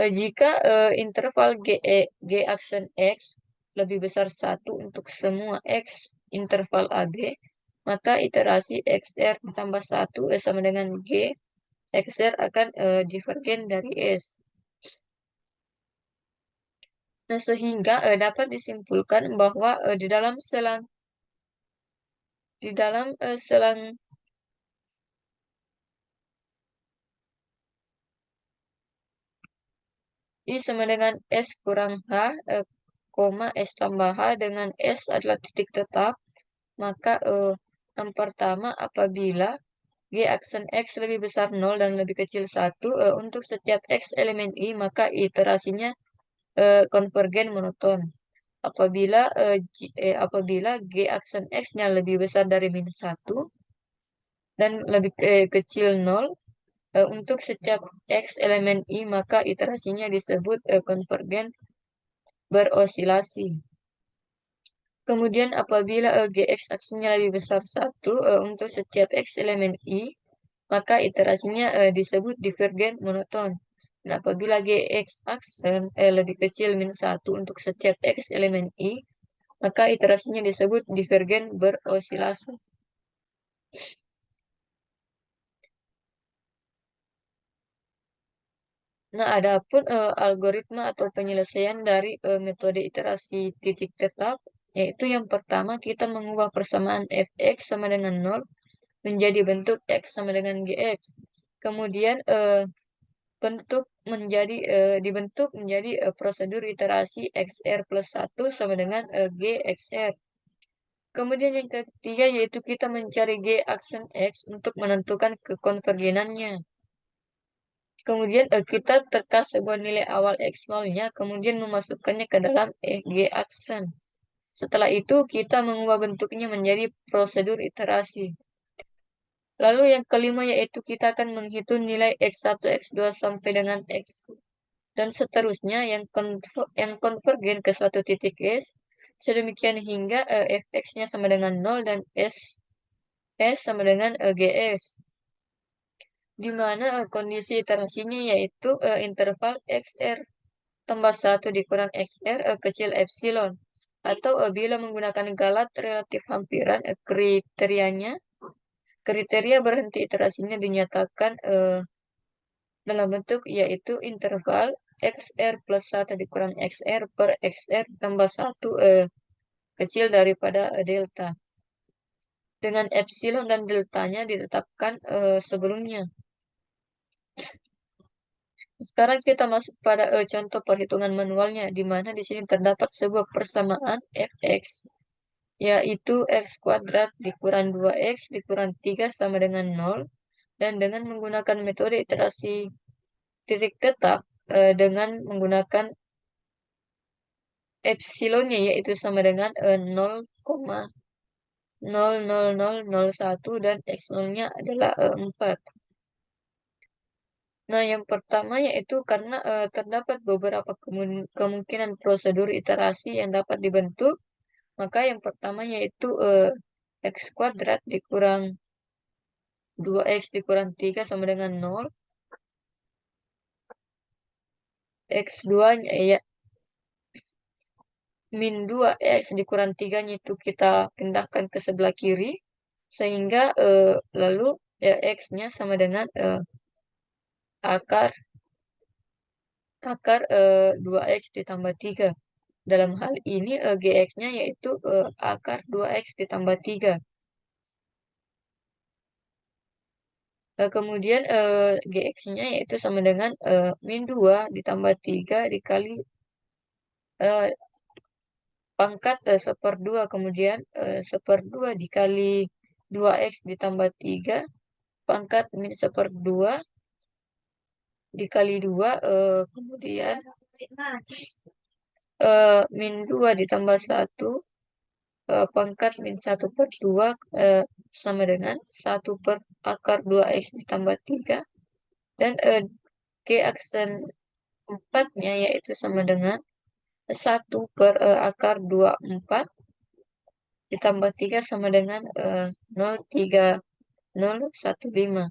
Jika interval G aksen X lebih besar 1 untuk semua X interval AB, maka iterasi XR ditambah 1 sama dengan G XR akan divergen dari S. Nah, sehingga dapat disimpulkan bahwa di dalam selang I sama dengan S kurang H, koma S tambah H dengan S adalah titik tetap, maka yang pertama apabila G aksen X lebih besar 0 dan lebih kecil 1, untuk setiap X elemen I, maka iterasinya konvergen monoton. Apabila G aksen X-nya lebih besar dari minus 1 dan lebih kecil 0, untuk setiap X elemen I, maka iterasinya disebut konvergen berosilasi. Kemudian apabila Gx aksinya lebih besar 1 untuk setiap X elemen I, maka iterasinya disebut divergen monoton. Dan apabila Gx aksen lebih kecil minus 1 untuk setiap X elemen I, maka iterasinya disebut divergen berosilasi. Nah, adapun algoritma atau penyelesaian dari metode iterasi titik tetap, yaitu yang pertama kita mengubah persamaan fx sama dengan 0 menjadi bentuk x sama dengan gx. Kemudian dibentuk menjadi prosedur iterasi xr plus 1 sama dengan gxr. Kemudian yang ketiga yaitu kita mencari g aksen x untuk menentukan kekonvergenannya. Kemudian kita terkas sebuah nilai awal X0-nya, kemudian memasukkannya ke dalam G aksen. Setelah itu kita mengubah bentuknya menjadi prosedur iterasi. Lalu yang kelima yaitu kita akan menghitung nilai X1, X2 sampai dengan X dan seterusnya yang konvergen ke suatu titik S, sedemikian hingga fx-nya sama dengan 0 dan S sama dengan GS, di mana kondisi iterasinya yaitu interval XR tambah 1 dikurang XR kecil epsilon, atau bila menggunakan galat relatif hampiran, kriteria berhenti iterasinya dinyatakan dalam bentuk yaitu interval XR plus 1 dikurang XR per XR tambah 1 kecil daripada delta. Dengan epsilon dan deltanya ditetapkan sebelumnya. Sekarang kita masuk pada contoh perhitungan manualnya, di mana di sini terdapat sebuah persamaan fx, yaitu x kuadrat dikurang 2x dikurang 3 sama dengan 0, dan dengan menggunakan metode iterasi titik tetap dengan menggunakan epsilonnya yaitu sama dengan 0,00001 dan x0-nya adalah 4. Nah, yang pertama yaitu karena terdapat beberapa kemungkinan prosedur iterasi yang dapat dibentuk, maka yang pertama yaitu x kuadrat dikurang 2x dikurang 3 sama dengan 0, x2-nya ya min 2x dikurang 3-nya itu kita pindahkan ke sebelah kiri, sehingga lalu x-nya sama dengan akar 2x ditambah 3. Dalam hal ini gx-nya yaitu akar 2x ditambah 3. Kemudian gx-nya yaitu sama dengan min 2 ditambah 3 dikali pangkat 1/2. Kemudian 1/2 dikali 2x ditambah 3 pangkat min 1/2 dikali 2, kemudian min 2 ditambah 1 pangkat min 1/2 sama dengan 1 per akar 2x ditambah 3, dan G aksen 4-nya yaitu sama dengan 1 per akar 24 ditambah 3 sama dengan 0,3015,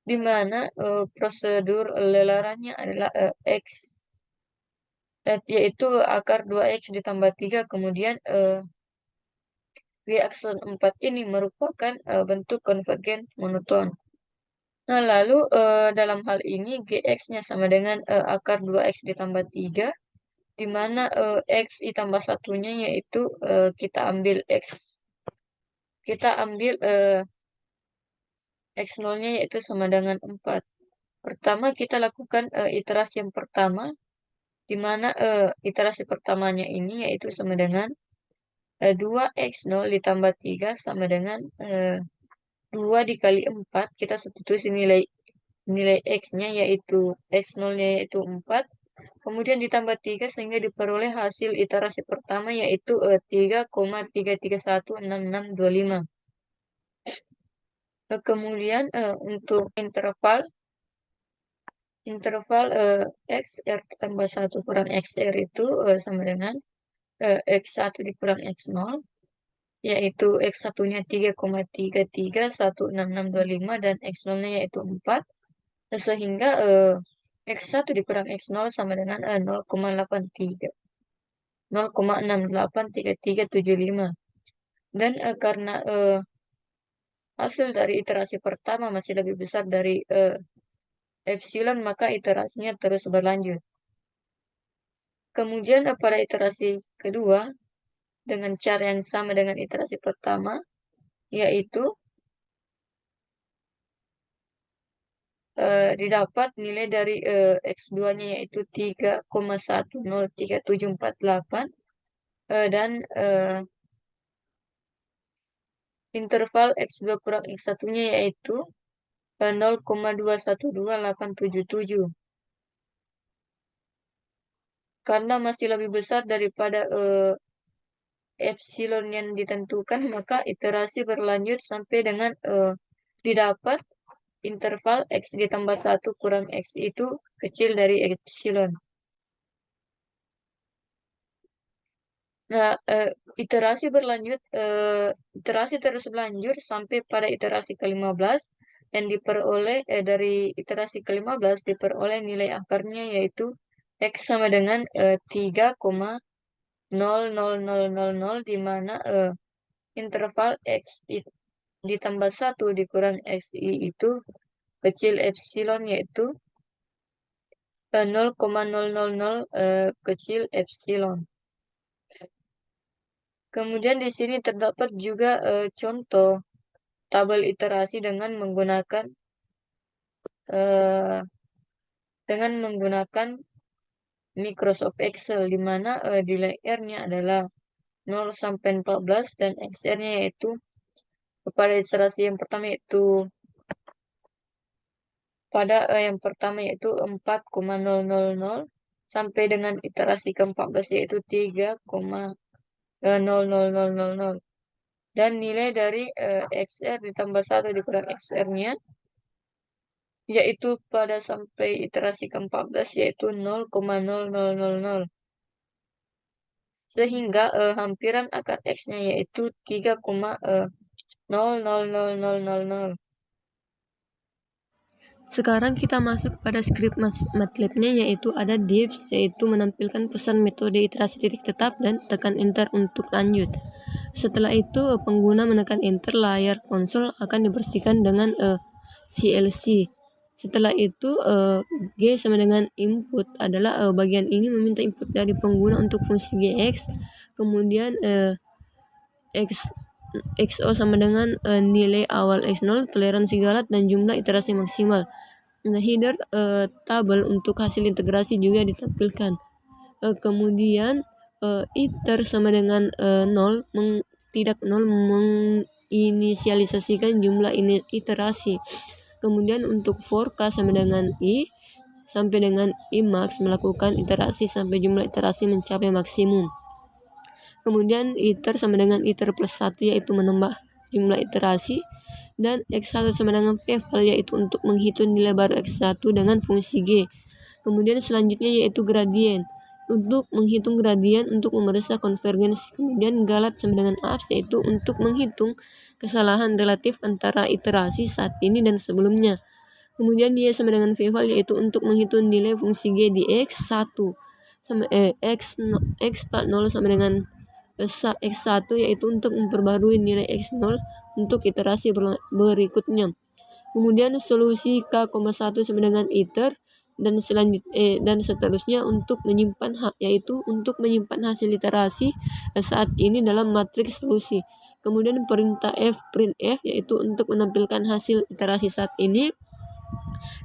di mana prosedur lelarannya adalah X, yaitu akar 2x ditambah 3, kemudian G aksen 4 ini merupakan bentuk konvergen monoton. Nah, lalu dalam hal ini Gx-nya sama dengan akar 2x ditambah 3, di mana x ditambah satunya yaitu kita ambil x0-nya yaitu sama dengan 4. Pertama kita lakukan iterasi yang pertama, di mana iterasi pertamanya ini yaitu sama dengan 2x0 ditambah 3 sama dengan 2 dikali 4. Kita substitusi nilai x-nya yaitu x0-nya yaitu 4, kemudian ditambah 3 sehingga diperoleh hasil iterasi pertama yaitu 3,3316625. Kemudian untuk interval XR tambah 1 kurang XR itu sama dengan X1 dikurang X0, yaitu X1-nya 3,3316625 dan X0-nya yaitu 4, sehingga X1 dikurang X0 sama dengan 0,683375. Dan karena hasil dari iterasi pertama masih lebih besar dari epsilon, maka iterasinya terus berlanjut. Kemudian pada iterasi kedua, dengan cara yang sama dengan iterasi pertama, yaitu didapat nilai dari X2-nya yaitu 3,103748, dan interval X2 kurang X1-nya yaitu 0,212877. Karena masih lebih besar daripada epsilon yang ditentukan, maka iterasi berlanjut sampai dengan didapat interval X ditambah 1 kurang X itu kecil dari epsilon. Nah, iterasi terus berlanjut sampai pada iterasi ke-15 dan diperoleh dari iterasi ke-15 diperoleh nilai akarnya yaitu X sama dengan 3,00000 di mana interval X ditambah 1 dikurang XI itu kecil epsilon yaitu 0,000 kecil epsilon. Kemudian di sini terdapat juga contoh tabel iterasi eh, dengan menggunakan Microsoft Excel di mana di layarnya adalah 0 sampai 14 dan XR-nya yaitu pada iterasi yang pertama yaitu yang pertama yaitu 4,000 sampai dengan iterasi ke-14 yaitu 3,00000. Dan nilai dari XR ditambah 1 dikurang XR-nya yaitu pada sampai iterasi ke-14 yaitu 0,0000. Sehingga hampiran akar X-nya yaitu 3,00000. Sekarang kita masuk pada script MATLAB-nya, yaitu ada diffs, yaitu menampilkan pesan metode iterasi titik tetap dan tekan enter untuk lanjut. Setelah itu pengguna menekan enter, layar konsol akan dibersihkan dengan CLC. Setelah itu G sama dengan input adalah bagian ini meminta input dari pengguna untuk fungsi GX, kemudian XO sama dengan nilai awal X0, toleransi galat, dan jumlah iterasi maksimal. Nah, header tabel untuk hasil integrasi juga ditampilkan. Kemudian iter sama dengan 0 tidak 0 menginisialisasikan jumlah iterasi. Kemudian untuk for K sama dengan I sampai dengan I max melakukan iterasi sampai jumlah iterasi mencapai maksimum. Kemudian iter sama dengan iter plus 1 yaitu menambah jumlah iterasi, dan X1 sama dengan pval yaitu untuk menghitung nilai baru X1 dengan fungsi G. Kemudian selanjutnya yaitu gradien untuk menghitung gradien untuk memeriksa konvergensi. Kemudian galat sama dengan abs yaitu untuk menghitung kesalahan relatif antara iterasi saat ini dan sebelumnya. Kemudian dia sama dengan pval yaitu untuk menghitung nilai fungsi G di X1 sama X0 sama dengan X1 yaitu untuk memperbarui nilai X0 untuk iterasi berikutnya. Kemudian solusi K,1 sama dengan iter dan seterusnya untuk menyimpan yaitu untuk menyimpan hasil iterasi saat ini dalam matriks solusi. Kemudian perintah printf yaitu untuk menampilkan hasil iterasi saat ini,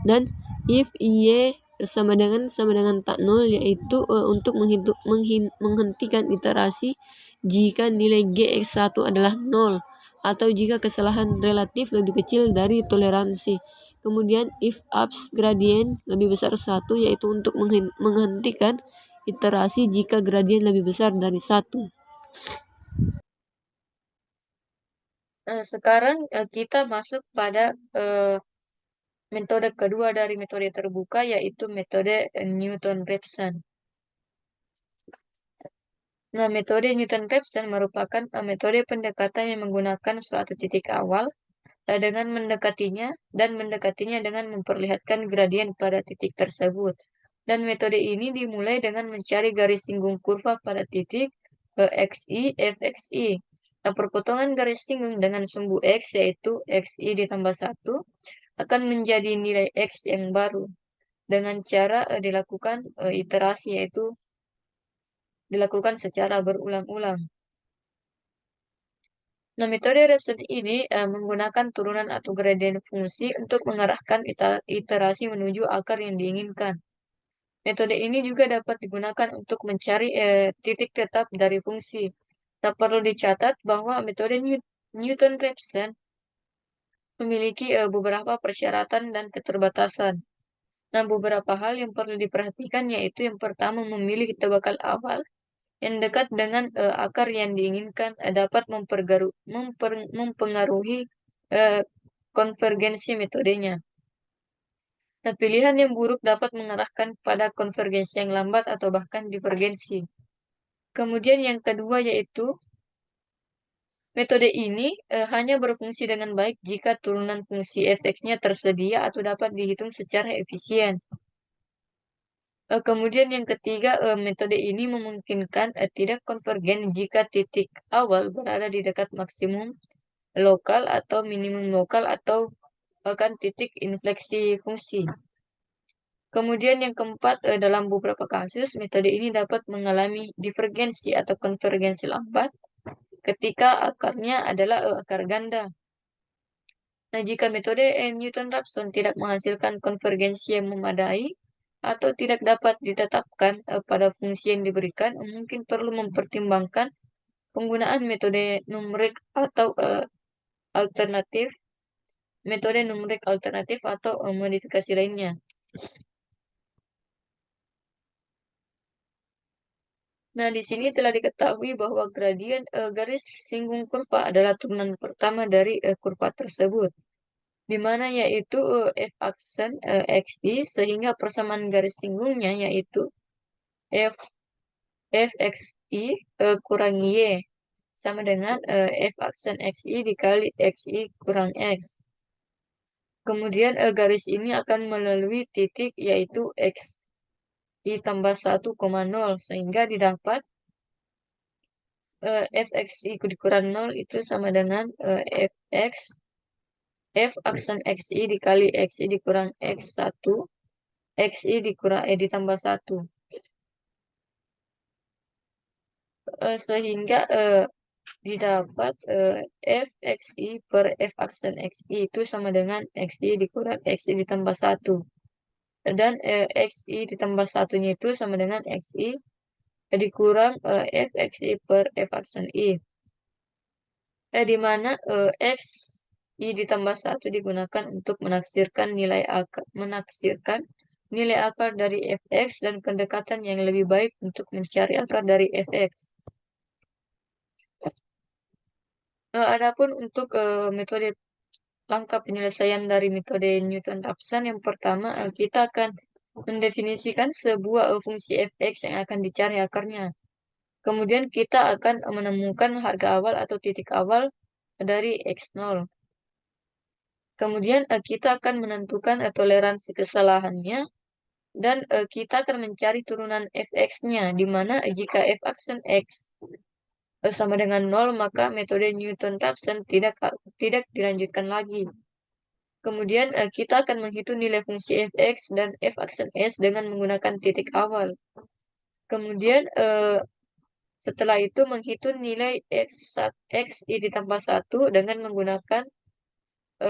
dan if y sama dengan tak nol yaitu untuk menghentikan iterasi jika nilai Gx1 adalah 0 atau jika kesalahan relatif lebih kecil dari toleransi. Kemudian if abs gradien lebih besar 1 yaitu untuk menghentikan iterasi jika gradien lebih besar dari 1. Sekarang kita masuk pada metode kedua dari metode terbuka yaitu metode Newton-Raphson. Nah, metode Newton-Raphson merupakan metode pendekatan yang menggunakan suatu titik awal dengan mendekatinya dengan memperlihatkan gradien pada titik tersebut. Dan metode ini dimulai dengan mencari garis singgung kurva pada titik XI, FXI. Nah, perpotongan garis singgung dengan sumbu X yaitu XI ditambah 1 akan menjadi nilai X yang baru dengan cara dilakukan iterasi yaitu dilakukan secara berulang-ulang. Nah, metode Raphson ini menggunakan turunan atau gradien fungsi untuk mengarahkan iterasi menuju akar yang diinginkan. Metode ini juga dapat digunakan untuk mencari titik tetap dari fungsi. Tak perlu dicatat bahwa metode Newton-Raphson memiliki beberapa persyaratan dan keterbatasan. Nah, beberapa hal yang perlu diperhatikan yaitu yang pertama memilih tebakan awal yang dekat dengan akar yang diinginkan dapat mempengaruhi eh, konvergensi metodenya. Nah, pilihan yang buruk dapat mengarahkan pada konvergensi yang lambat atau bahkan divergensi. Kemudian yang kedua yaitu metode ini hanya berfungsi dengan baik jika turunan fungsi f(x)-nya tersedia atau dapat dihitung secara efisien. Kemudian yang ketiga, metode ini memungkinkan tidak konvergen jika titik awal berada di dekat maksimum lokal atau minimum lokal atau bahkan titik infleksi fungsi. Kemudian yang keempat, dalam beberapa kasus, metode ini dapat mengalami divergensi atau konvergensi lambat ketika akarnya adalah akar ganda. Nah, jika metode Newton-Raphson tidak menghasilkan konvergensi yang memadai atau tidak dapat ditetapkan pada fungsi yang diberikan, mungkin perlu mempertimbangkan penggunaan metode numerik atau alternatif, metode numerik alternatif atau modifikasi lainnya. Nah, di sini telah diketahui bahwa gradien garis singgung kurva adalah turunan pertama dari kurva tersebut, di mana yaitu f aksen xi sehingga persamaan garis singgungnya yaitu f fxi kurang y sama dengan f aksen xi dikali xi kurang x. Kemudian garis ini akan melalui titik yaitu x i tambah 1,0 sehingga didapat fxi dikurang 0 itu sama dengan fx f aksen xi dikali xi dikurang x1 xi dikurang ditambah 1 sehingga didapat fxi per f aksen xi itu sama dengan xi dikurang xi ditambah 1 dan xi ditambah 1-nya itu sama dengan xi dikurang fxi per f aksen i. Di mana x i ditambah 1 digunakan untuk menaksirkan nilai akar dari fx dan pendekatan yang lebih baik untuk mencari akar dari fx. Adapun untuk metode langkah penyelesaian dari metode Newton-Raphson, yang pertama kita akan mendefinisikan sebuah fungsi fx yang akan dicari akarnya. Kemudian kita akan menemukan harga awal atau titik awal dari x0. Kemudian kita akan menentukan toleransi kesalahannya dan kita akan mencari turunan fx-nya, di mana jika f aksen x sama dengan 0 maka metode Newton-Raphson tidak dilanjutkan lagi. Kemudian kita akan menghitung nilai fungsi fx dan f aksen s dengan menggunakan titik awal. Kemudian setelah itu menghitung nilai x i ditambah 1 dengan menggunakan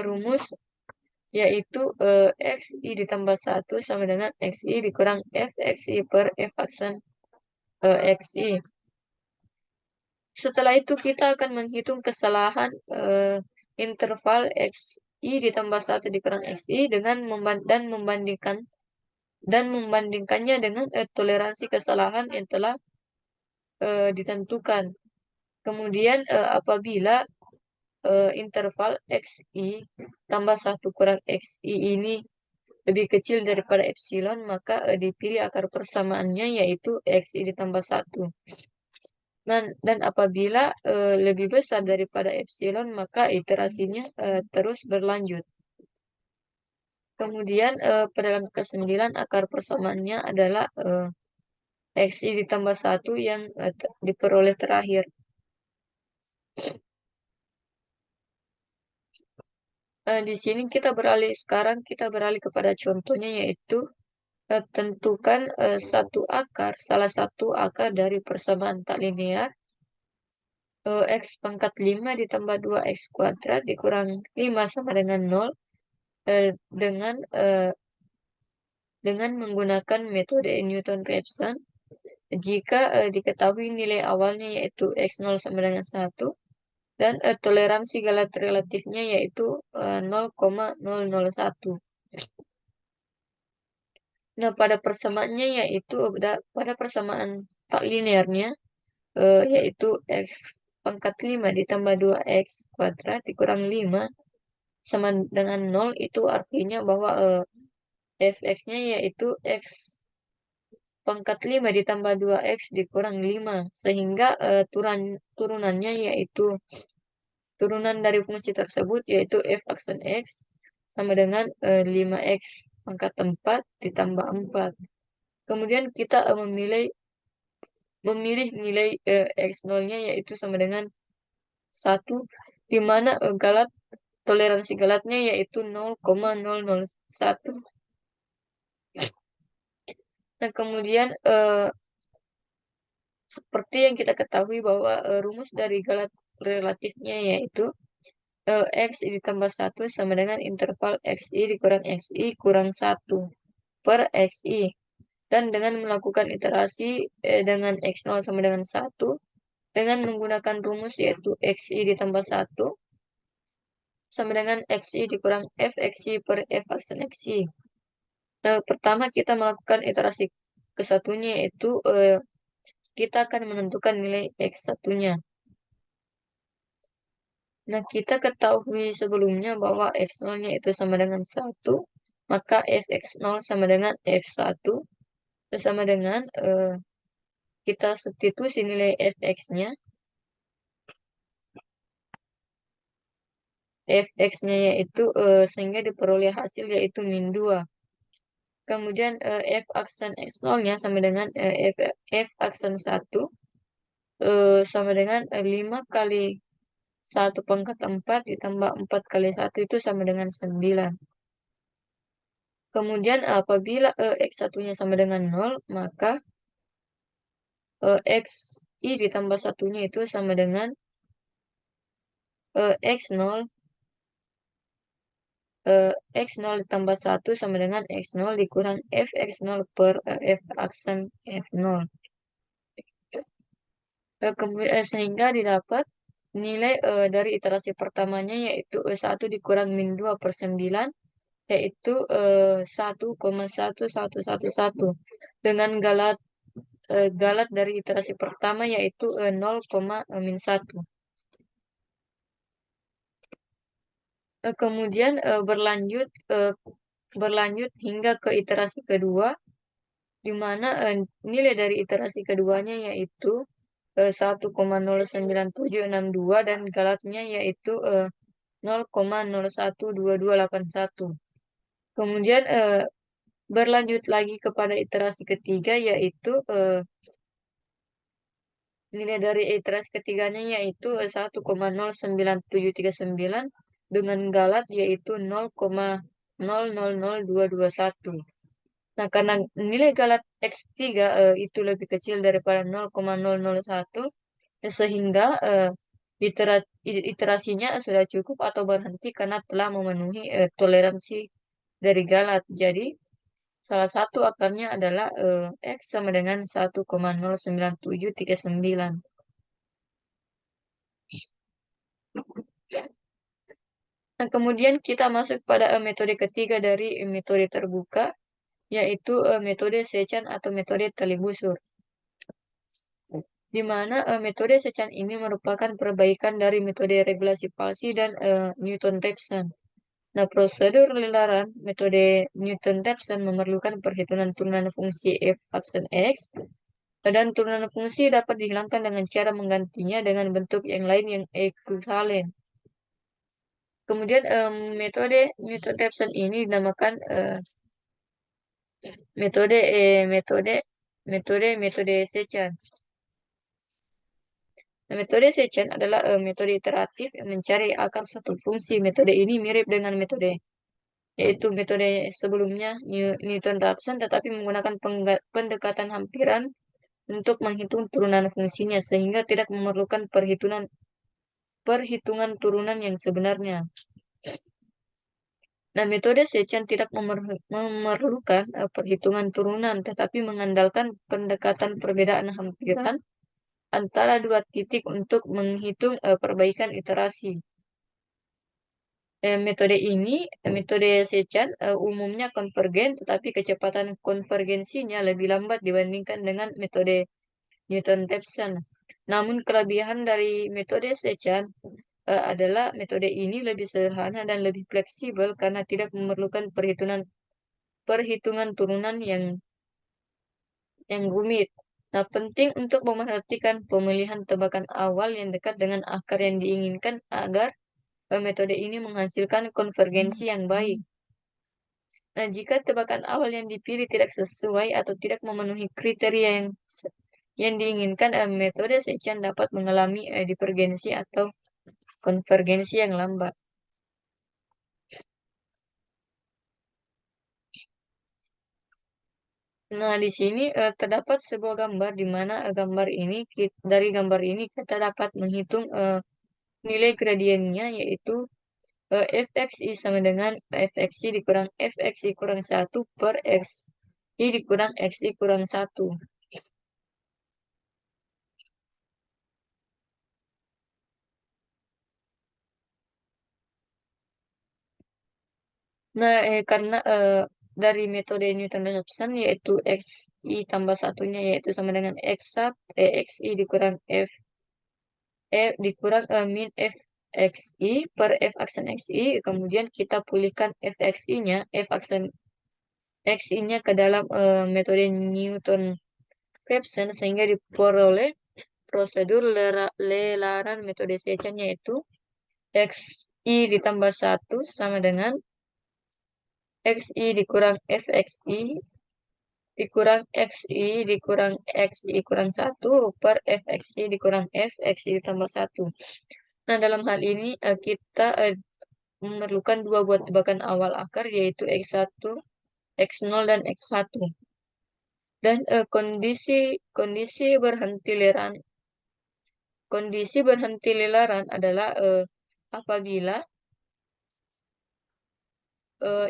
rumus yaitu x i ditambah 1 sama dengan x i dikurang f x i per f aksen x i. Setelah itu kita akan menghitung kesalahan interval x i ditambah 1 dikurang x i dengan membandingkannya dengan toleransi kesalahan yang telah ditentukan. Kemudian apabila interval xi tambah 1 kurang xi ini lebih kecil daripada epsilon, maka dipilih akar persamaannya yaitu xi ditambah 1. Dan apabila lebih besar daripada epsilon, maka iterasinya terus berlanjut. Kemudian pada langkah ke-9 akar persamaannya adalah xi ditambah 1 yang diperoleh terakhir. Di sini kita beralih kepada contohnya yaitu tentukan salah satu akar dari persamaan tak linear x pangkat 5 ditambah 2x kuadrat dikurang 5 sama dengan 0 dengan menggunakan metode Newton-Raphson jika diketahui nilai awalnya yaitu x0 sama dengan 1 dan toleransi galat relatifnya yaitu 0,001. Nah, pada persamaannya yaitu pada persamaan tak linearnya yaitu x pangkat 5 ditambah 2x kuadrat dikurang 5 sama dengan 0, itu artinya bahwa fx-nya yaitu x pangkat 5 ditambah 2x dikurang 5, sehingga turunannya yaitu turunan dari fungsi tersebut yaitu f aksen x sama dengan 5x pangkat 4 ditambah 4. Kemudian kita memilih nilai x0-nya yaitu sama dengan 1, di mana toleransi galatnya yaitu 0,001. Nah, kemudian seperti yang kita ketahui bahwa rumus dari galat relatifnya yaitu x ditambah 1 sama dengan interval xi dikurang xi kurang 1 per xi. Dan dengan melakukan iterasi dengan x0 sama dengan 1, dengan menggunakan rumus yaitu xi ditambah 1 sama dengan xi dikurang fxi per f aksen xi. Nah, pertama kita melakukan iterasi ke satunya yaitu kita akan menentukan nilai x1-nya. Nah, kita ketahui sebelumnya bahwa x0-nya itu sama dengan 1, maka fx0 sama dengan f1 sama dengan kita substitusi nilai fx-nya. Fx-nya yaitu sehingga diperoleh hasil yaitu min 2. Kemudian f aksen x0-nya sama dengan f aksen 1 sama dengan 5 kali 1 pangkat 4 ditambah 4 kali 1 itu sama dengan 9. Kemudian apabila x1-nya sama dengan 0, maka xi ditambah 1-nya itu sama dengan x0 x0 ditambah 1 sama dengan x0 dikurang fx0 per f aksen f0. Kemudian sehingga didapat nilai dari iterasi pertamanya yaitu 1 dikurang min 2 per 9 yaitu 1,1111 dengan galat dari iterasi pertama yaitu 0,-1. Kemudian berlanjut hingga ke iterasi kedua, di mana nilai dari iterasi keduanya yaitu 1,09762 dan galatnya yaitu 0,012281. Kemudian berlanjut lagi kepada iterasi ketiga yaitu nilai dari iterasi ketiganya yaitu 1,097399 dengan galat yaitu 0,000221. Nah, karena nilai galat X3 itu lebih kecil daripada 0,001, sehingga iterasinya sudah cukup atau berhenti karena telah memenuhi toleransi dari galat. Jadi, salah satu akarnya adalah X sama dengan 1,09739. Nah, kemudian kita masuk pada metode ketiga dari metode terbuka, yaitu metode Sechan atau metode tali busur. Di mana metode Sechan ini merupakan perbaikan dari metode regulasi palsi dan Newton-Raphson. Nah, prosedur lilaran metode Newton-Raphson memerlukan perhitungan turunan fungsi f aksen x, dan turunan fungsi dapat dihilangkan dengan cara menggantinya dengan bentuk yang lain yang ekuivalen. Kemudian metode Newton-Raphson ini dinamakan metode Sechan. Nah, metode Sechan adalah metode iteratif yang mencari akar satu fungsi. Metode ini mirip dengan metode yaitu metode sebelumnya Newton-Raphson, tetapi menggunakan pendekatan hampiran untuk menghitung turunan fungsinya sehingga tidak memerlukan perhitungan turunan yang sebenarnya. Nah, metode Sechan tidak memerlukan perhitungan turunan, tetapi mengandalkan pendekatan perbedaan hampiran antara dua titik untuk menghitung perbaikan iterasi. Metode Sechan umumnya konvergen, tetapi kecepatan konvergensinya lebih lambat dibandingkan dengan metode Newton-Raphson. Namun kelebihan dari metode Sechan adalah metode ini lebih sederhana dan lebih fleksibel karena tidak memerlukan perhitungan turunan yang rumit. Nah, penting untuk memperhatikan pemilihan tebakan awal yang dekat dengan akar yang diinginkan agar metode ini menghasilkan konvergensi yang baik. Nah, jika tebakan awal yang dipilih tidak sesuai atau tidak memenuhi kriteria yang diinginkan, metode Sechan dapat mengalami divergensi atau konvergensi yang lambat. Nah, di sini terdapat sebuah gambar di mana dari gambar ini kita dapat menghitung nilai gradiennya, yaitu fxi sama dengan fxi dikurang fxi kurang 1 per xi dikurang xi kurang 1. Nah, karena dari metode Newton-Raphson yaitu xi tambah satunya yaitu sama dengan xi dikurang dikurang min fxi per f aksen xi, kemudian kita pulihkan fxi-nya, f aksen xi-nya ke dalam metode Newton-Raphson sehingga diperoleh prosedur lelaran metode Sechan yaitu xi ditambah 1 sama dengan xi dikurang fxi dikurang xi dikurang xi kurang 1 per fxi dikurang fxi ditambah 1. Nah, dalam hal ini kita memerlukan dua buah tebakan awal akar yaitu x1, x0, dan x1. Dan kondisi berhenti lelaran adalah apabila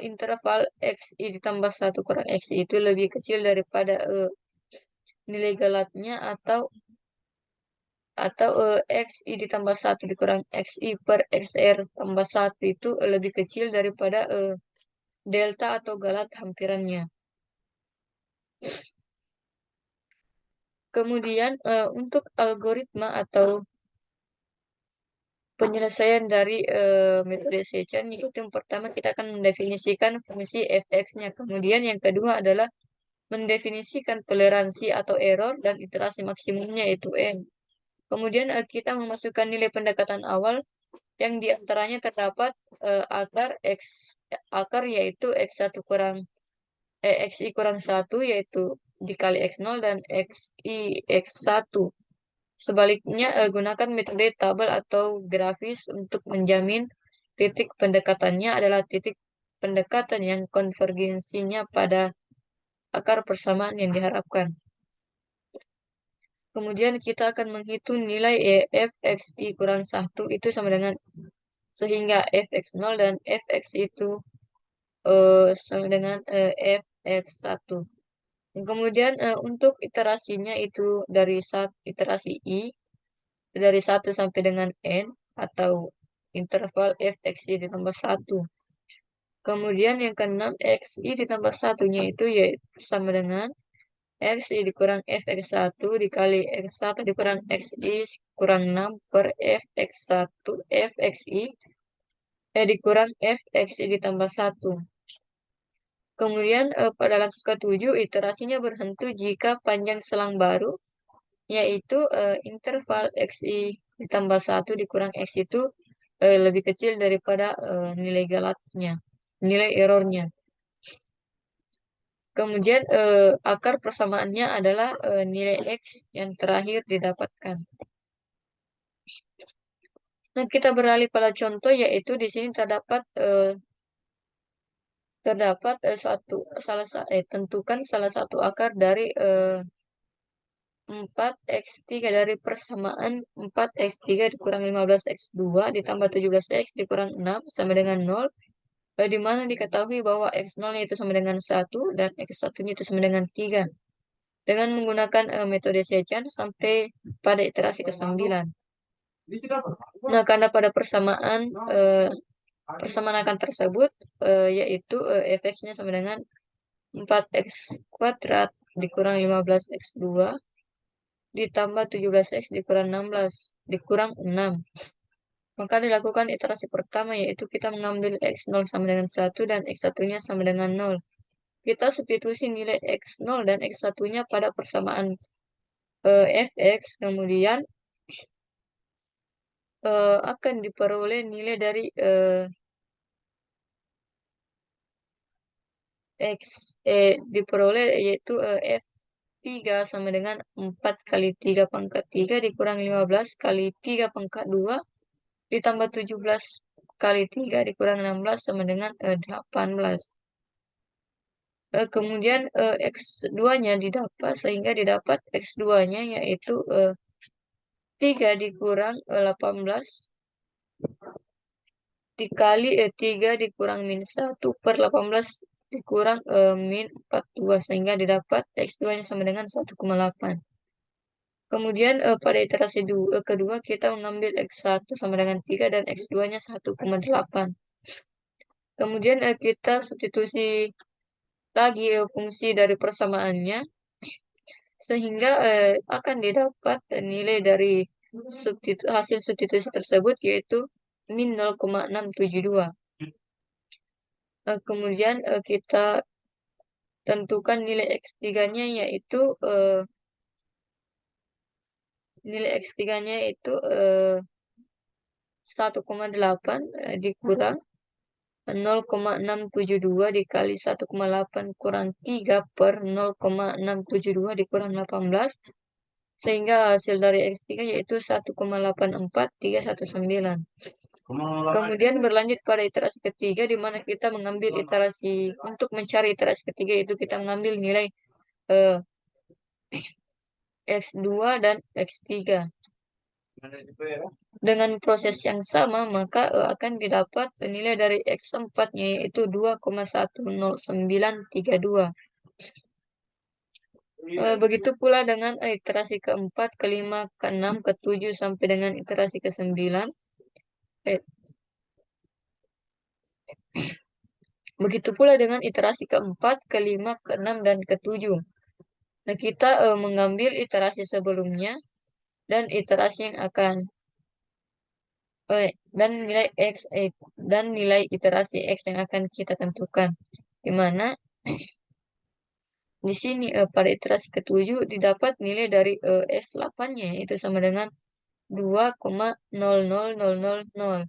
interval xi ditambah 1 kurang xi itu lebih kecil daripada nilai galatnya atau xi ditambah 1 dikurang xi per xr tambah 1 itu lebih kecil daripada delta atau galat hampirannya. Kemudian untuk algoritma atau penyelesaian dari metode Sechan, yaitu yang pertama kita akan mendefinisikan fungsi fx-nya. Kemudian yang kedua adalah mendefinisikan toleransi atau error dan iterasi maksimumnya yaitu n. Kemudian kita memasukkan nilai pendekatan awal yang diantaranya terdapat akar yaitu xi kurang 1 yaitu dikali x0 dan x1. Sebaliknya gunakan metode tabel atau grafis untuk menjamin titik pendekatannya adalah titik pendekatan yang konvergensinya pada akar persamaan yang diharapkan. Kemudian kita akan menghitung nilai fxi kurang 1 itu sama dengan sehingga fx0 dan fx itu sama dengan fx1. Kemudian untuk iterasinya itu iterasi i dari 1 sampai dengan n atau interval fxi ditambah 1. Kemudian yang keenam xi ditambah 1-nya itu yaitu sama dengan xi dikurang fx1 dikali x1 dikurang xi kurang 6 per fx1 fxi dikurang fxi ditambah 1. Kemudian pada langkah ke-7 iterasinya berhenti jika panjang selang baru yaitu interval xi ditambah 1 dikurang x itu lebih kecil daripada nilai galatnya, nilai errornya. Kemudian akar persamaannya adalah nilai x yang terakhir didapatkan. Nah, kita beralih pada contoh yaitu di sini terdapat tentukan salah satu akar dari 4x3 dari persamaan 4x3 dikurang 15x2 ditambah 17x dikurang 6 sama dengan 0, di mana diketahui bahwa x0-nya itu sama dengan 1 dan x1-nya itu sama dengan 3. dengan menggunakan metode Sezan sampai pada iterasi ke-9. Nah, karena pada persamaan akan tersebut yaitu fx-nya sama dengan 4x kuadrat dikurang 15x2 ditambah 17x dikurang 16 dikurang 6. Maka dilakukan iterasi pertama yaitu kita mengambil x0 sama dengan 1 dan x1-nya sama dengan 0. Kita substitusi nilai x0 dan x1-nya pada persamaan fx, kemudian akan diperoleh nilai dari diperoleh yaitu f3 sama dengan 4 kali 3 pangkat 3 dikurang 15 kali 3 pangkat 2 ditambah 17 kali 3 dikurang 16 sama dengan 18. Kemudian x2-nya didapat, sehingga didapat x2-nya yaitu 3 dikurang 18 dikali 3 dikurang min 1 per 18 dikurang min 42, sehingga didapat x2-nya sama dengan 1,8. Kemudian pada iterasi kedua kita mengambil x1 sama dengan 3 dan x2-nya 1,8. Kemudian kita substitusi lagi fungsi dari persamaannya, sehingga akan didapat nilai dari hasil substitusi tersebut yaitu min 0,672. Kemudian kita tentukan nilai x3-nya yaitu nilai x3-nya itu 1,8 dikurang 0,672 dikali 1,8 kurang 3 per 0,672 dikurang 18, sehingga hasil dari x3 yaitu 1,84319. Kemudian berlanjut pada iterasi ketiga, di mana kita mengambil untuk mencari iterasi ketiga itu kita mengambil nilai x2 dan x3. Dengan proses yang sama, maka akan didapat nilai dari x4-nya yaitu 2,10932. Begitu pula dengan iterasi keempat, kelima, keenam, ketujuh, sampai dengan iterasi ke-9. Begitu pula dengan iterasi keempat, kelima, keenam, dan ketujuh. Nah, kita mengambil iterasi sebelumnya dan iterasi yang akan dan nilai iterasi x yang akan kita tentukan, di mana di sini pada iterasi ke-7 didapat nilai dari S8-nya yaitu sama dengan 2,00000.